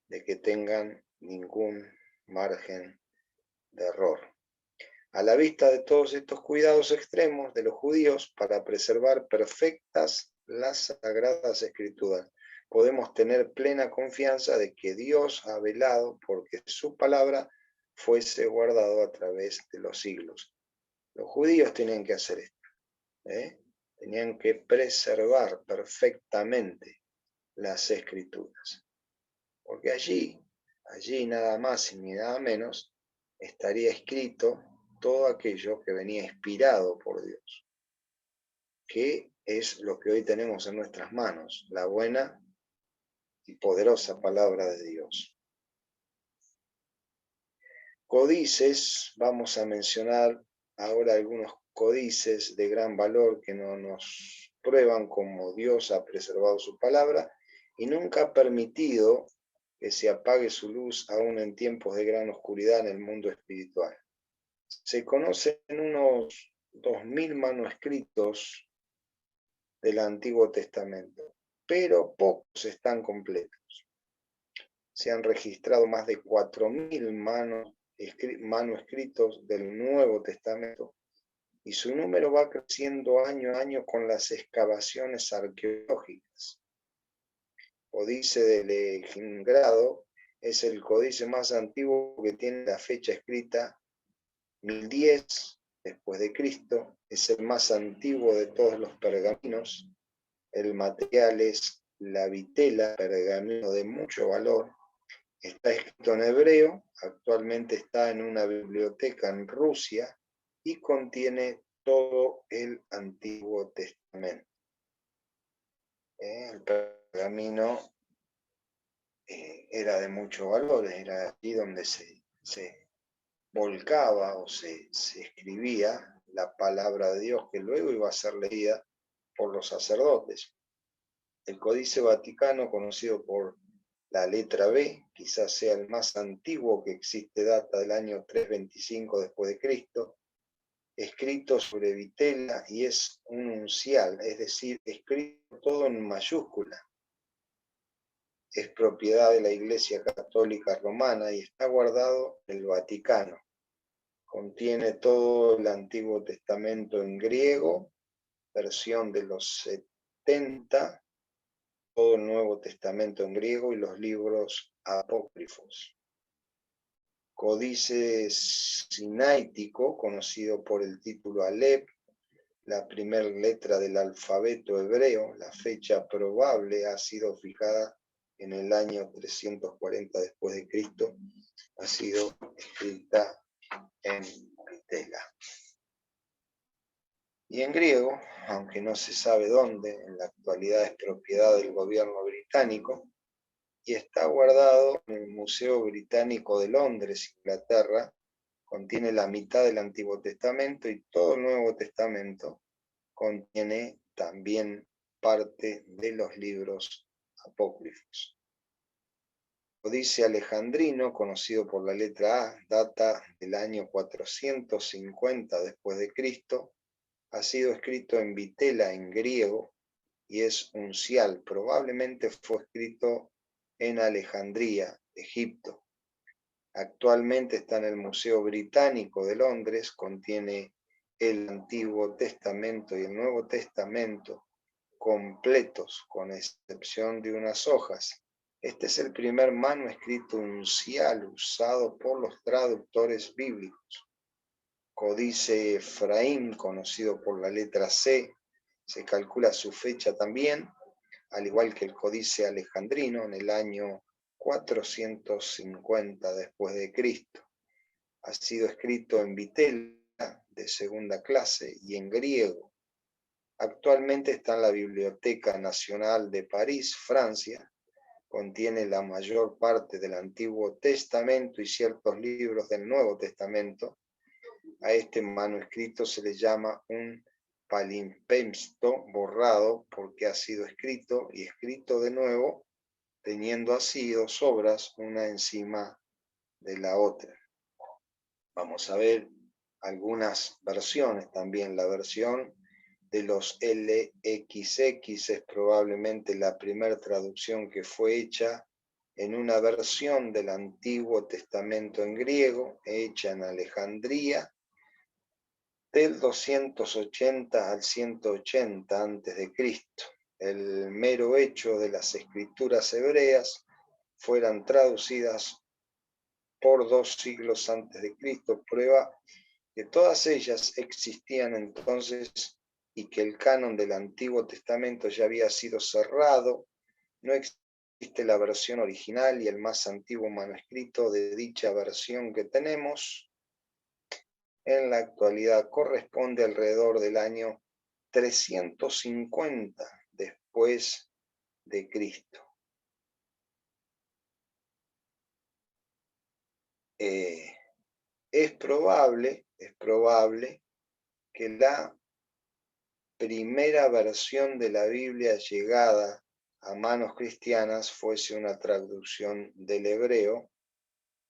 de que tengan ningún margen de error. A la vista de todos estos cuidados extremos de los judíos para preservar perfectas las sagradas escrituras, podemos tener plena confianza de que Dios ha velado porque su palabra fuese guardado a través de los siglos. Los judíos tenían que hacer esto, tenían que preservar perfectamente las escrituras, porque allí nada más y ni nada menos estaría escrito todo aquello que venía inspirado por Dios, que es lo que hoy tenemos en nuestras manos, la buena y poderosa palabra de Dios. Códices, vamos a mencionar ahora algunos códices de gran valor que no nos prueban como Dios ha preservado su palabra y nunca ha permitido que se apague su luz aún en tiempos de gran oscuridad en el mundo espiritual. Se conocen unos 2000 manuscritos del Antiguo Testamento, pero pocos están completos. Se han registrado más de 4000 manuscritos del Nuevo Testamento y su número va creciendo año a año con las excavaciones arqueológicas. Códice de Leningrado es el códice más antiguo que tiene la fecha escrita 1010 después de Cristo, es el más antiguo de todos los pergaminos. El material es la vitela, pergamino de mucho valor. Está escrito en hebreo, actualmente está en una biblioteca en Rusia y contiene todo el Antiguo Testamento. El pergamino era de mucho valor, era allí donde se volcaba o se escribía la palabra de Dios que luego iba a ser leída por los sacerdotes. El Códice Vaticano, conocido por la letra B, quizás sea el más antiguo que existe, data del año 325 después de Cristo, escrito sobre vitela y es un uncial, es decir, escrito todo en mayúscula. Es propiedad de la Iglesia Católica Romana y está guardado en el Vaticano. Contiene todo el Antiguo Testamento en griego, versión de los 70, todo el Nuevo Testamento en griego y los libros apócrifos. Códice sinaítico, conocido por el título Aleph, la primera letra del alfabeto hebreo. La fecha probable ha sido fijada en el año 340 después de Cristo. Ha sido escrita en vitela. Y en griego, aunque no se sabe dónde, en la actualidad es propiedad del gobierno británico y está guardado en el Museo Británico de Londres, Inglaterra. Contiene la mitad del Antiguo Testamento y todo el Nuevo Testamento contiene también parte de los libros apócrifos. Códice alejandrino, conocido por la letra A, data del año 450 después de Cristo. Ha sido escrito en vitela en griego y es uncial. Probablemente fue escrito en Alejandría, Egipto. Actualmente está en el Museo Británico de Londres. Contiene el Antiguo Testamento y el Nuevo Testamento completos, con excepción de unas hojas. Este es el primer manuscrito uncial usado por los traductores bíblicos. Códice Efraín, conocido por la letra C, se calcula su fecha también, al igual que el Códice alejandrino, en el año 450 después de Cristo. Ha sido escrito en vitela de segunda clase y en griego. Actualmente está en la Biblioteca Nacional de París, Francia. Contiene la mayor parte del Antiguo Testamento y ciertos libros del Nuevo Testamento. A este manuscrito se le llama un palimpsesto borrado porque ha sido escrito y escrito de nuevo, teniendo así dos obras, una encima de la otra. Vamos a ver algunas versiones también. La versión de los LXX es probablemente la primera traducción que fue hecha en una versión del Antiguo Testamento en griego, hecha en Alejandría, del 280 al 180 a.C. el mero hecho de las escrituras hebreas fueran traducidas por 2 siglos antes de Cristo, prueba que todas ellas existían entonces y que el canon del Antiguo Testamento ya había sido cerrado. No existe la versión original y el más antiguo manuscrito de dicha versión que tenemos en la actualidad corresponde alrededor del año 350 después de Cristo. Es probable que la primera versión de la Biblia llegada a manos cristianas fuese una traducción del hebreo,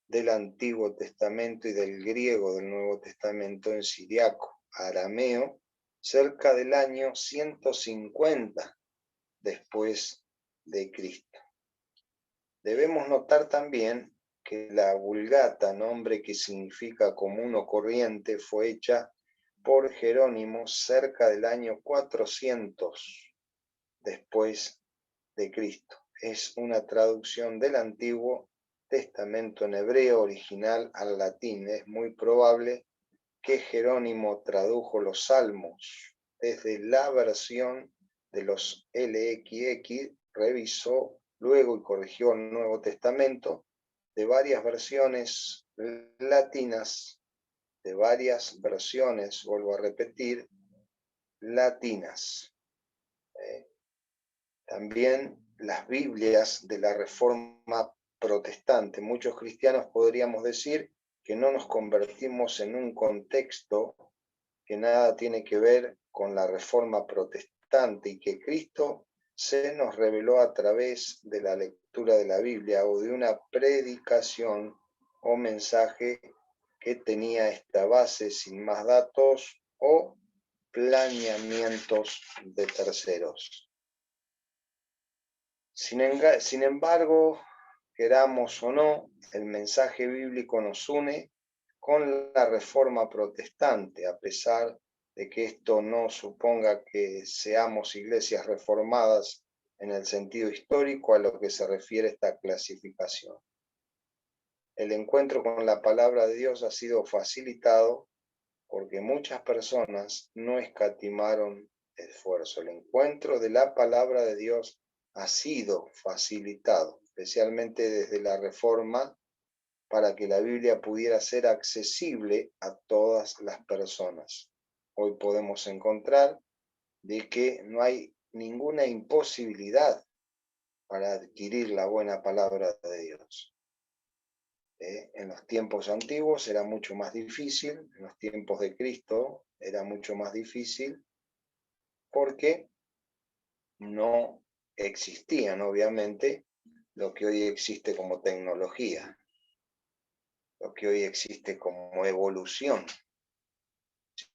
del Antiguo Testamento y del griego del Nuevo Testamento en siriaco, arameo, cerca del año 150 después de Cristo. Debemos notar también que la Vulgata, nombre que significa común o corriente, fue hecha por Jerónimo cerca del año 400 después de Cristo. Es una traducción del Antiguo Testamento en hebreo original al latín. Es muy probable que Jerónimo tradujo los Salmos desde la versión de los LXX, revisó luego y corrigió el Nuevo Testamento de varias versiones latinas, vuelvo a repetir, latinas. También las Biblias de la Reforma Protestante. Muchos cristianos podríamos decir que no nos convertimos en un contexto que nada tiene que ver con la Reforma Protestante y que Cristo se nos reveló a través de la lectura de la Biblia o de una predicación o mensaje que tenía esta base sin más datos o planeamientos de terceros. Sin embargo, queramos o no, el mensaje bíblico nos une con la Reforma Protestante, a pesar de que esto no suponga que seamos iglesias reformadas en el sentido histórico a lo que se refiere esta clasificación. El encuentro con la palabra de Dios ha sido facilitado porque muchas personas no escatimaron esfuerzo. El encuentro de la palabra de Dios ha sido facilitado, especialmente desde la Reforma, para que la Biblia pudiera ser accesible a todas las personas. Hoy podemos encontrar de que no hay ninguna imposibilidad para adquirir la buena palabra de Dios. En los tiempos antiguos era mucho más difícil, en los tiempos de Cristo era mucho más difícil, porque no existían, obviamente, lo que hoy existe como tecnología, lo que hoy existe como evolución,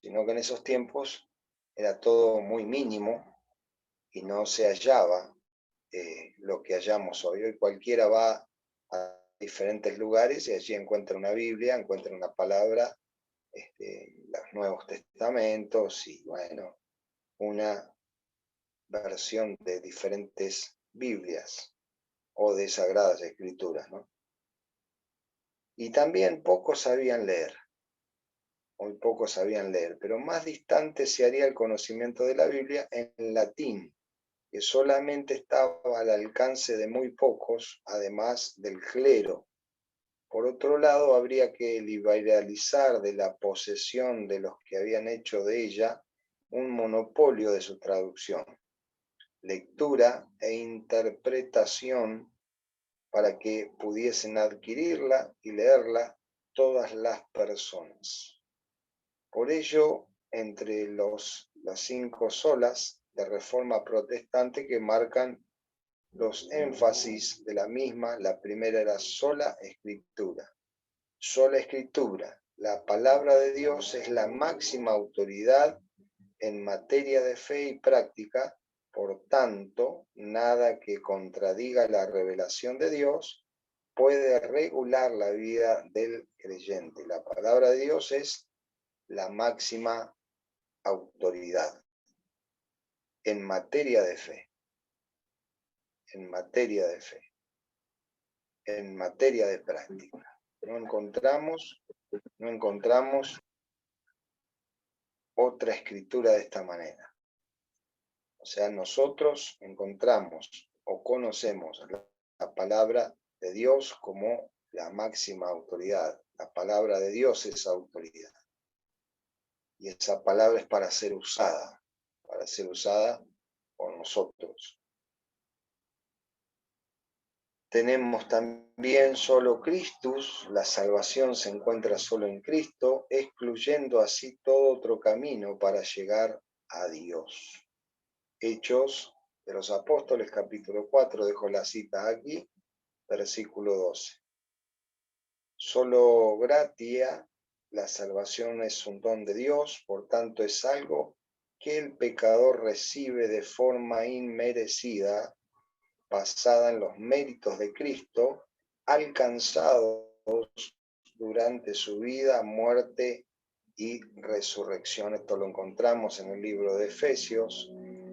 sino que en esos tiempos era todo muy mínimo y no se hallaba lo que hallamos hoy. Hoy cualquiera va a diferentes lugares y allí encuentra una Biblia, encuentra una palabra, los Nuevos Testamentos y, bueno, una versión de diferentes Biblias o de Sagradas Escrituras, ¿no? Y también pocos sabían leer, muy pocos sabían leer, pero más distante se haría el conocimiento de la Biblia en latín, que solamente estaba al alcance de muy pocos, además del clero. Por otro lado, habría que liberalizar de la posesión de los que habían hecho de ella un monopolio de su traducción, lectura e interpretación para que pudiesen adquirirla y leerla todas las personas. Por ello, entre las 5 solas de Reforma Protestante que marcan los énfasis de la misma, la primera era sola escritura. Sola escritura, la palabra de Dios es la máxima autoridad en materia de fe y práctica, por tanto, nada que contradiga la revelación de Dios puede regular la vida del creyente. La palabra de Dios es la máxima autoridad en materia de fe. en materia de fe, en materia de práctica. No encontramos otra escritura de esta manera. O sea, nosotros encontramos o conocemos la palabra de Dios como la máxima autoridad. La palabra de Dios es autoridad. Y esa palabra es para ser usada por nosotros. Tenemos también solo Christus, la salvación se encuentra solo en Cristo, excluyendo así todo otro camino para llegar a Dios. Hechos de los Apóstoles, capítulo 4, dejo la cita aquí, versículo 12. Solo gratia, la salvación es un don de Dios, por tanto es algo que el pecador recibe de forma inmerecida, basada en los méritos de Cristo, alcanzados durante su vida, muerte y resurrección. Esto lo encontramos en el libro de Efesios,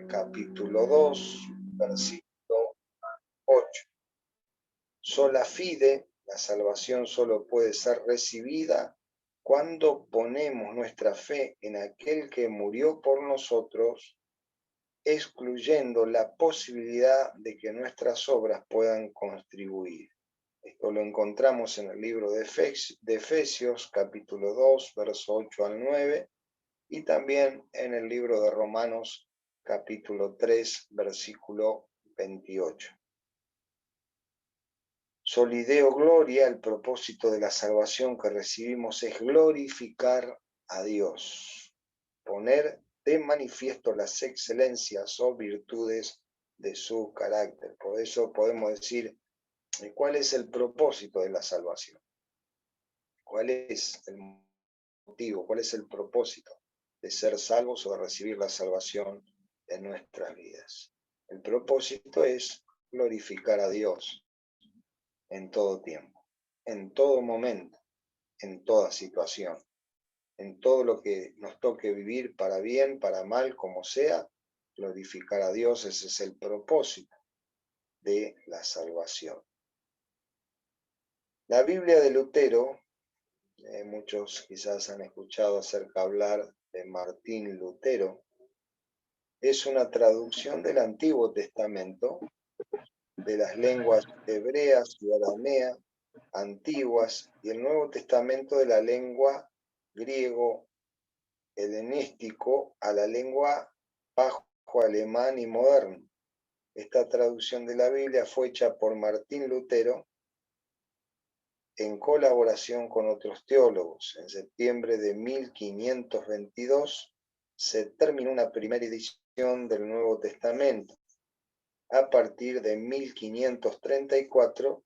capítulo 2, versículo 8. Sola fide, la salvación solo puede ser recibida cuando ponemos nuestra fe en aquel que murió por nosotros, excluyendo la posibilidad de que nuestras obras puedan contribuir. Esto lo encontramos en el libro de Efesios, capítulo 2, verso 8 al 9, y también en el libro de Romanos, capítulo 3, versículo 28. Solideo gloria, el propósito de la salvación que recibimos es glorificar a Dios, poner de manifiesto las excelencias o virtudes de su carácter. Por eso podemos decir, ¿cuál es el propósito de la salvación? ¿Cuál es el motivo? ¿Cuál es el propósito de ser salvos o de recibir la salvación en nuestras vidas? El propósito es glorificar a Dios en todo tiempo, en todo momento, en toda situación, en todo lo que nos toque vivir, para bien, para mal, como sea, glorificar a Dios. Ese es el propósito de la salvación. La Biblia de Lutero, muchos quizás han escuchado acerca hablar de Martín Lutero, es una traducción del Antiguo Testamento de las lenguas hebreas y aramea antiguas y el Nuevo Testamento de la lengua griego helenístico a la lengua bajo-alemán y moderno. Esta traducción de la Biblia fue hecha por Martín Lutero en colaboración con otros teólogos. En septiembre de 1522 se terminó una primera edición del Nuevo Testamento. A partir de 1534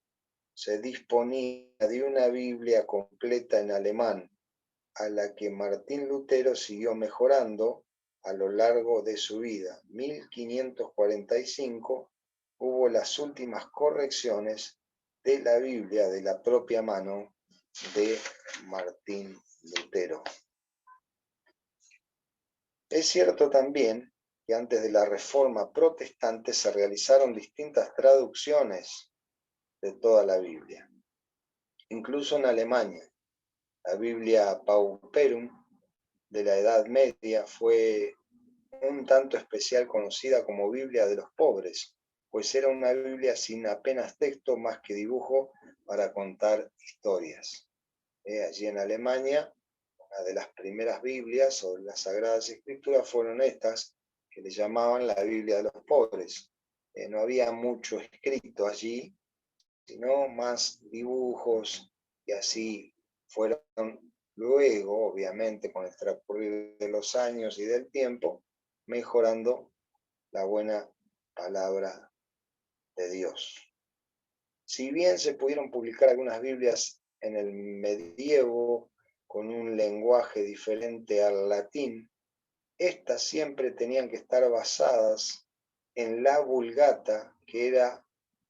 se disponía de una Biblia completa en alemán, a la que Martín Lutero siguió mejorando a lo largo de su vida. 1545 hubo las últimas correcciones de la Biblia de la propia mano de Martín Lutero. Es cierto también que antes de la Reforma Protestante se realizaron distintas traducciones de toda la Biblia. Incluso en Alemania, la Biblia Pauperum de la Edad Media fue un tanto especial conocida como Biblia de los pobres, pues era una Biblia sin apenas texto más que dibujo para contar historias. Allí en Alemania, una de las primeras Biblias sobre las Sagradas Escrituras fueron estas, que le llamaban la Biblia de los pobres. No había mucho escrito allí, sino más dibujos, y así fueron luego, obviamente, con el transcurrir de los años y del tiempo, mejorando la buena palabra de Dios. Si bien se pudieron publicar algunas Biblias en el medievo con un lenguaje diferente al latín, estas siempre tenían que estar basadas en la Vulgata, que era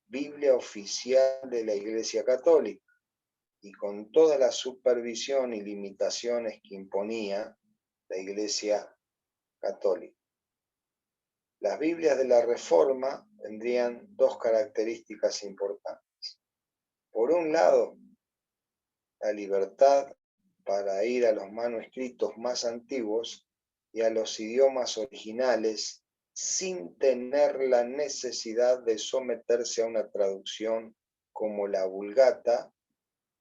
Biblia oficial de la Iglesia Católica, y con toda la supervisión y limitaciones que imponía la Iglesia Católica. Las Biblias de la Reforma tendrían dos características importantes. Por un lado, la libertad para ir a los manuscritos más antiguos y a los idiomas originales sin tener la necesidad de someterse a una traducción como la Vulgata,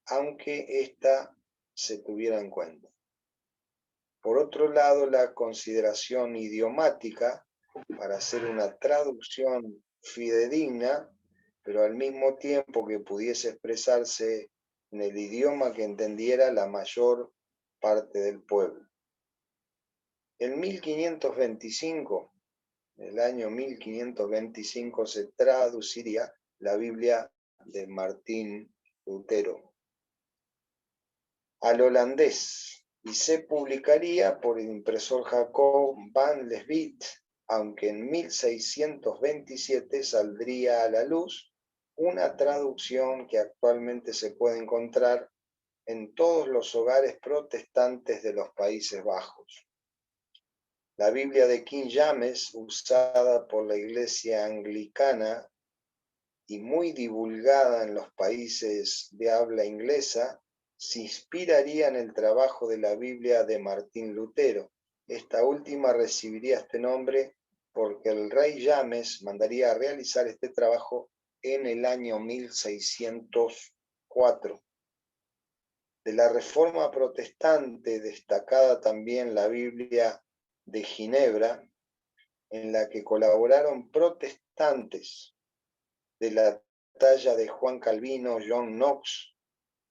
aunque ésta se tuviera en cuenta. Por otro lado, la consideración idiomática para hacer una traducción fidedigna, pero al mismo tiempo que pudiese expresarse en el idioma que entendiera la mayor parte del pueblo. En 1525, en el año 1525, se traduciría la Biblia de Martín Lutero al holandés y se publicaría por el impresor Jacob van Lesbit, aunque en 1627 saldría a la luz una traducción que actualmente se puede encontrar en todos los hogares protestantes de los Países Bajos. La Biblia de King James, usada por la Iglesia Anglicana y muy divulgada en los países de habla inglesa, se inspiraría en el trabajo de la Biblia de Martín Lutero. Esta última recibiría este nombre porque el rey James mandaría a realizar este trabajo en el año 1604. De la Reforma Protestante, destacada también la Biblia de Ginebra, en la que colaboraron protestantes de la talla de Juan Calvino, John Knox,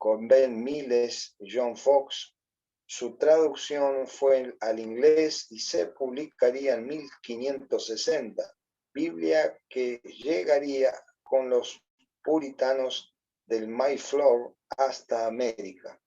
con Ben Miles, John Fox. Su traducción fue al inglés y se publicaría en 1560, Biblia que llegaría con los puritanos del Mayflower hasta América.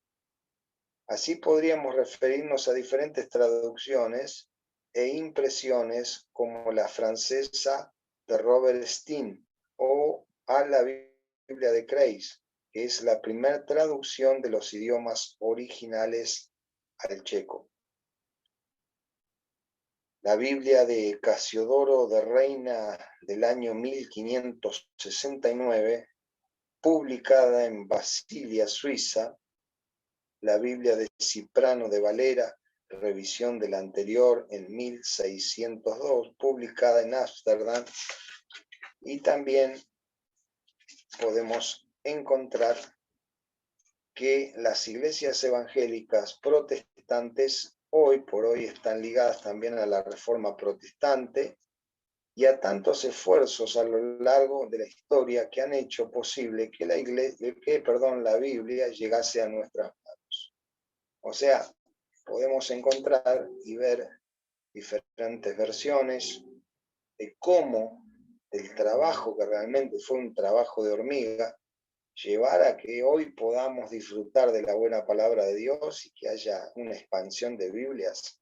Así podríamos referirnos a diferentes traducciones e impresiones como la francesa de Robert Steen o a la Biblia de Kreis, que es la primera traducción de los idiomas originales al checo. La Biblia de Casiodoro de Reina del año 1569, publicada en Basilia, Suiza. La Biblia de Ciprano de Valera, revisión de la anterior en 1602, publicada en Ámsterdam. Y también podemos encontrar que las iglesias evangélicas protestantes hoy por hoy están ligadas también a la Reforma Protestante y a tantos esfuerzos a lo largo de la historia que han hecho posible que la Biblia llegase a nuestras manos. O sea, podemos encontrar y ver diferentes versiones de cómo el trabajo, que realmente fue un trabajo de hormiga, llevar a que hoy podamos disfrutar de la buena palabra de Dios y que haya una expansión de Biblias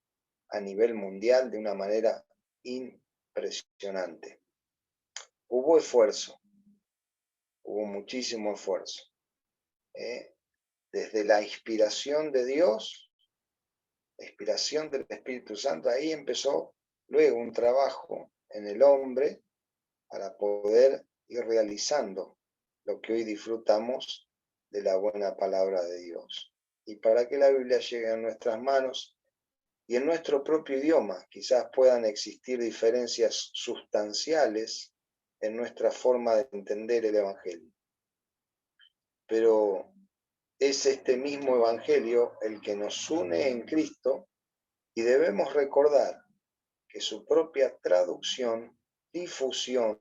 a nivel mundial de una manera impresionante. Hubo esfuerzo, hubo muchísimo esfuerzo. Desde la inspiración de Dios, la inspiración del Espíritu Santo, ahí empezó luego un trabajo en el hombre para poder ir realizando lo que hoy disfrutamos de la buena palabra de Dios. Y para que la Biblia llegue a nuestras manos y en nuestro propio idioma, quizás puedan existir diferencias sustanciales en nuestra forma de entender el Evangelio. Pero es este mismo Evangelio el que nos une en Cristo y debemos recordar que su propia traducción, difusión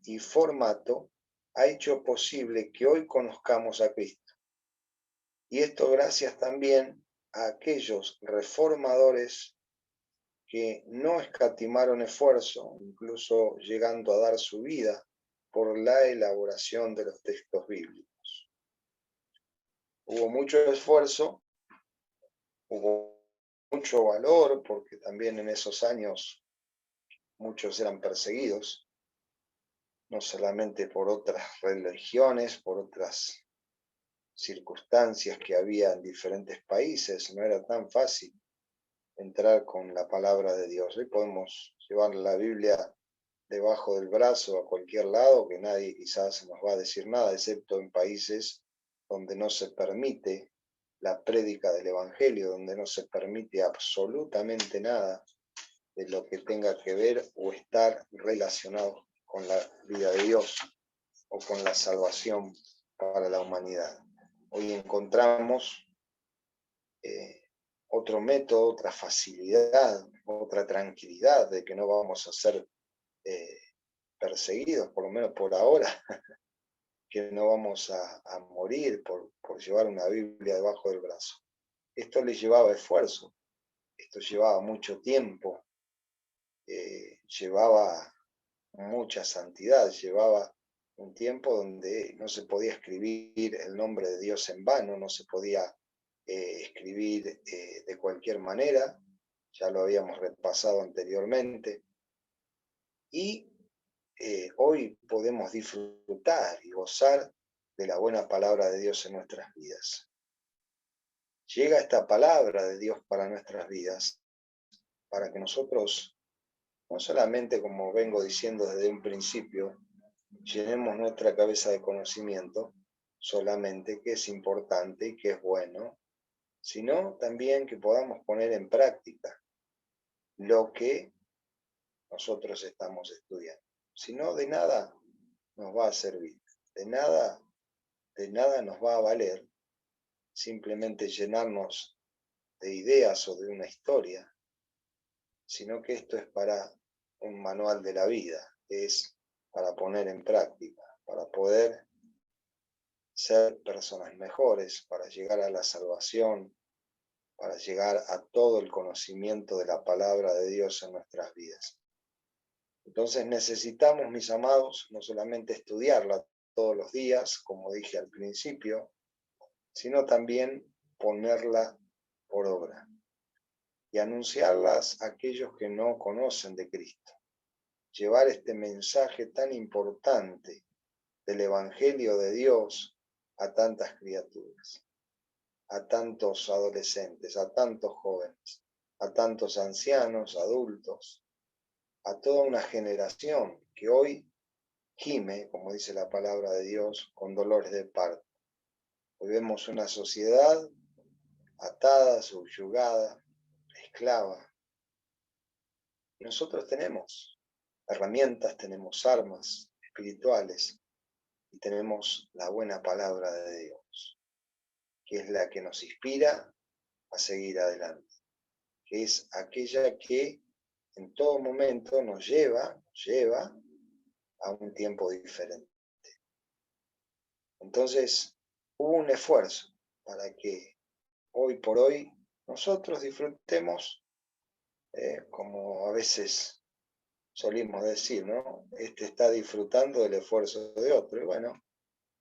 y formato ha hecho posible que hoy conozcamos a Cristo. Y esto gracias también a aquellos reformadores que no escatimaron esfuerzo, incluso llegando a dar su vida por la elaboración de los textos bíblicos. Hubo mucho esfuerzo, hubo mucho valor, porque también en esos años muchos eran perseguidos, no solamente por otras religiones, por otras circunstancias que había en diferentes países, no era tan fácil entrar con la palabra de Dios. Hoy podemos llevar la Biblia debajo del brazo a cualquier lado, que nadie quizás nos va a decir nada, excepto en países donde no se permite la prédica del Evangelio, donde no se permite absolutamente nada de lo que tenga que ver o estar relacionado con la vida de Dios o con la salvación para la humanidad. Hoy encontramos otro método, otra facilidad, otra tranquilidad de que no vamos a ser perseguidos, por lo menos por ahora, que no vamos a morir por llevar una Biblia debajo del brazo. Esto le llevaba esfuerzo, esto llevaba mucho tiempo, llevaba mucha santidad, llevaba un tiempo donde no se podía escribir el nombre de Dios en vano, no se podía escribir de cualquier manera, ya lo habíamos repasado anteriormente, y hoy podemos disfrutar y gozar de la buena palabra de Dios en nuestras vidas. Llega esta palabra de Dios para nuestras vidas, para que nosotros, no solamente como vengo diciendo desde un principio, llenemos nuestra cabeza de conocimiento, solamente que es importante y que es bueno, sino también que podamos poner en práctica lo que nosotros estamos estudiando. Si no, de nada nos va a servir, de nada nos va a valer simplemente llenarnos de ideas o de una historia, sino que esto es para un manual de la vida, es para poner en práctica, para poder ser personas mejores, para llegar a la salvación, para llegar a todo el conocimiento de la palabra de Dios en nuestras vidas. Entonces necesitamos, mis amados, no solamente estudiarla todos los días, como dije al principio, sino también ponerla por obra y anunciarlas a aquellos que no conocen de Cristo. Llevar este mensaje tan importante del Evangelio de Dios a tantas criaturas, a tantos adolescentes, a tantos jóvenes, a tantos ancianos, adultos, a toda una generación que hoy gime, como dice la palabra de Dios, con dolores de parto. Hoy vemos una sociedad atada, subyugada, esclava. Y nosotros tenemos herramientas, tenemos armas espirituales y tenemos la buena palabra de Dios, que es la que nos inspira a seguir adelante, que es aquella que en todo momento nos lleva a un tiempo diferente. Entonces, hubo un esfuerzo para que hoy por hoy nosotros disfrutemos, como a veces solimos decir, ¿no? Este está disfrutando del esfuerzo de otro. Y bueno,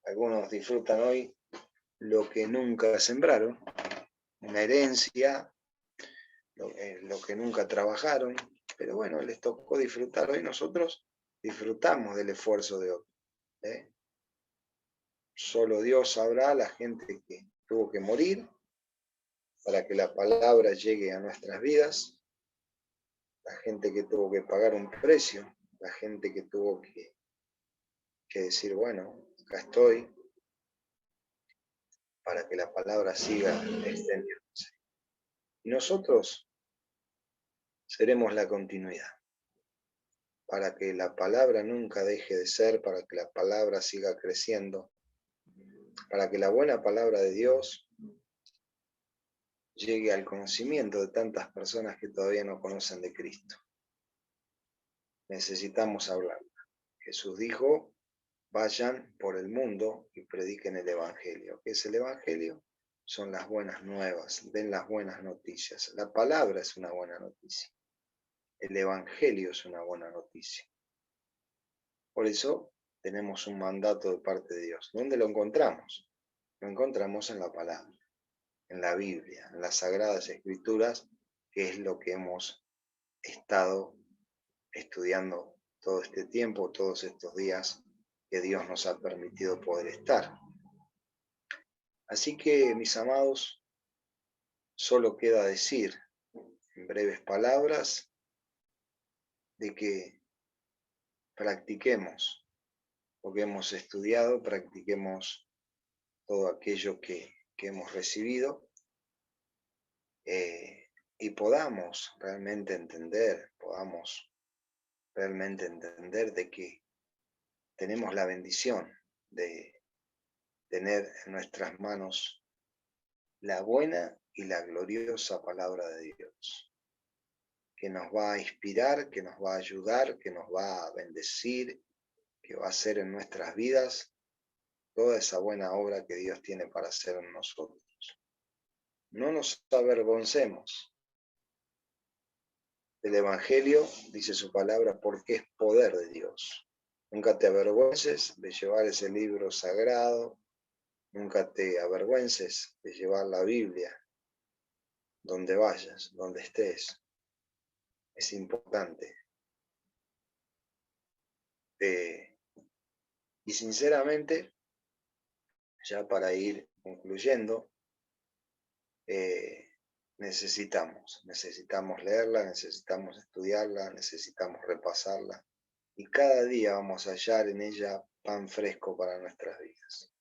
algunos disfrutan hoy lo que nunca sembraron, una herencia, lo que nunca trabajaron, pero bueno, les tocó disfrutar. Hoy nosotros disfrutamos del esfuerzo de otro. Solo Dios sabrá la gente que tuvo que morir para que la palabra llegue a nuestras vidas, la gente que tuvo que pagar un precio, la gente que tuvo que decir, bueno, acá estoy, para que la palabra siga extendiéndose. Y nosotros seremos la continuidad, para que la palabra nunca deje de ser, para que la palabra siga creciendo, para que la buena palabra de Dios llegue al conocimiento de tantas personas que todavía no conocen de Cristo. Necesitamos hablar. Jesús dijo, vayan por el mundo y prediquen el Evangelio. ¿Qué es el Evangelio? Son las buenas nuevas, den las buenas noticias. La palabra es una buena noticia. El Evangelio es una buena noticia. Por eso tenemos un mandato de parte de Dios. ¿Dónde lo encontramos? Lo encontramos en la palabra, en la Biblia, en las Sagradas Escrituras, que es lo que hemos estado estudiando todo este tiempo, todos estos días que Dios nos ha permitido poder estar. Así que, mis amados, solo queda decir en breves palabras de que practiquemos lo que hemos estudiado, practiquemos todo aquello que hemos recibido y podamos realmente entender de que tenemos la bendición de tener en nuestras manos la buena y la gloriosa palabra de Dios, que nos va a inspirar, que nos va a ayudar, que nos va a bendecir, que va a hacer en nuestras vidas toda esa buena obra que Dios tiene para hacer en nosotros. No nos avergoncemos del Evangelio, dice su palabra, porque es poder de Dios. Nunca te avergüences de llevar ese libro sagrado, nunca te avergüences de llevar la Biblia donde vayas, donde estés. Es importante. Y sinceramente, ya para ir concluyendo, necesitamos leerla, necesitamos estudiarla, necesitamos repasarla, y cada día vamos a hallar en ella pan fresco para nuestras vidas.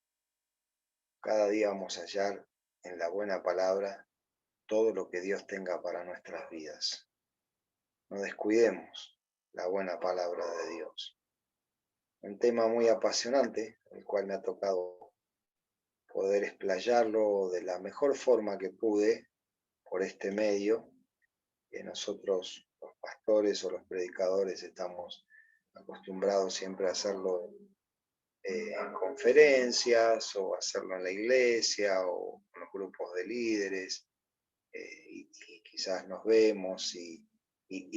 Cada día vamos a hallar en la buena palabra todo lo que Dios tenga para nuestras vidas. No descuidemos la buena palabra de Dios. Un tema muy apasionante, el cual me ha tocado poder explayarlo de la mejor forma que pude por este medio, que nosotros, los pastores o los predicadores, estamos acostumbrados siempre a hacerlo en conferencias o hacerlo en la iglesia o con los grupos de líderes, y quizás nos vemos y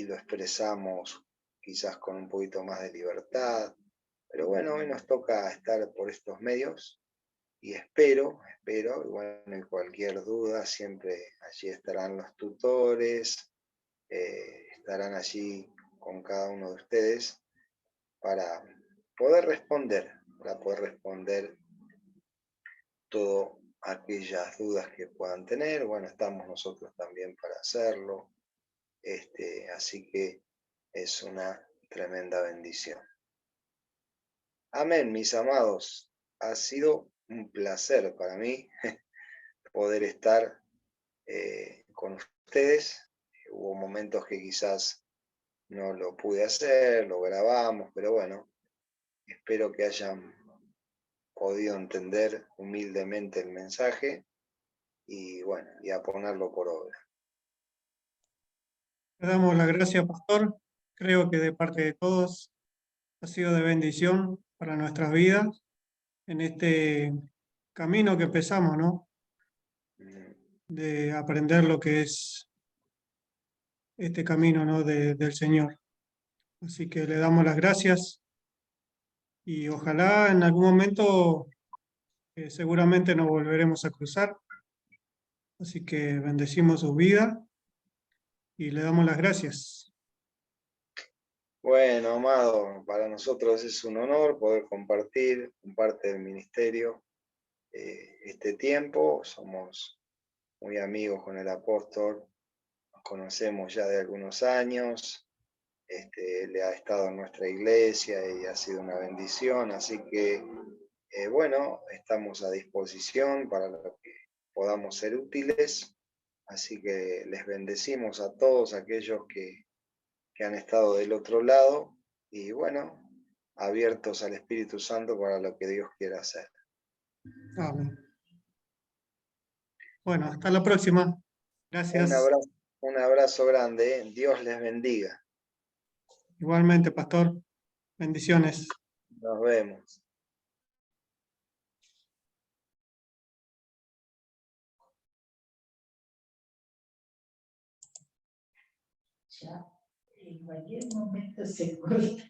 lo expresamos quizás con un poquito más de libertad, pero bueno, hoy nos toca estar por estos medios y espero, y bueno, en cualquier duda siempre allí estarán los tutores, estarán allí con cada uno de ustedes para poder responder todas aquellas dudas que puedan tener. Bueno, estamos nosotros también para hacerlo, así que es una tremenda bendición. Amén, mis amados. Ha sido un placer para mí poder estar con ustedes. Hubo momentos que quizás no lo pude hacer, lo grabamos, pero bueno, espero que hayan podido entender humildemente el mensaje y bueno, y a ponerlo por obra. Le damos las gracias, pastor. Creo que de parte de todos ha sido de bendición para nuestras vidas en este camino que empezamos, ¿no? De aprender lo que es este camino, ¿no? Del Señor. Así que le damos las gracias y ojalá en algún momento seguramente nos volveremos a cruzar. Así que bendecimos su vida y le damos las gracias. Bueno, amado, para nosotros es un honor poder compartir con parte del ministerio este tiempo. Somos muy amigos con el apóstol, nos conocemos ya de algunos años. Él ha estado en nuestra iglesia y ha sido una bendición, así que bueno, estamos a disposición para lo que podamos ser útiles, así que les bendecimos a todos aquellos que han estado del otro lado y bueno, abiertos al Espíritu Santo para lo que Dios quiera hacer. Amén. Bueno, hasta la próxima. Gracias. Un abrazo grande, ¿eh? Dios les bendiga. Igualmente, pastor. Bendiciones. Nos vemos. Ya en cualquier momento se corta.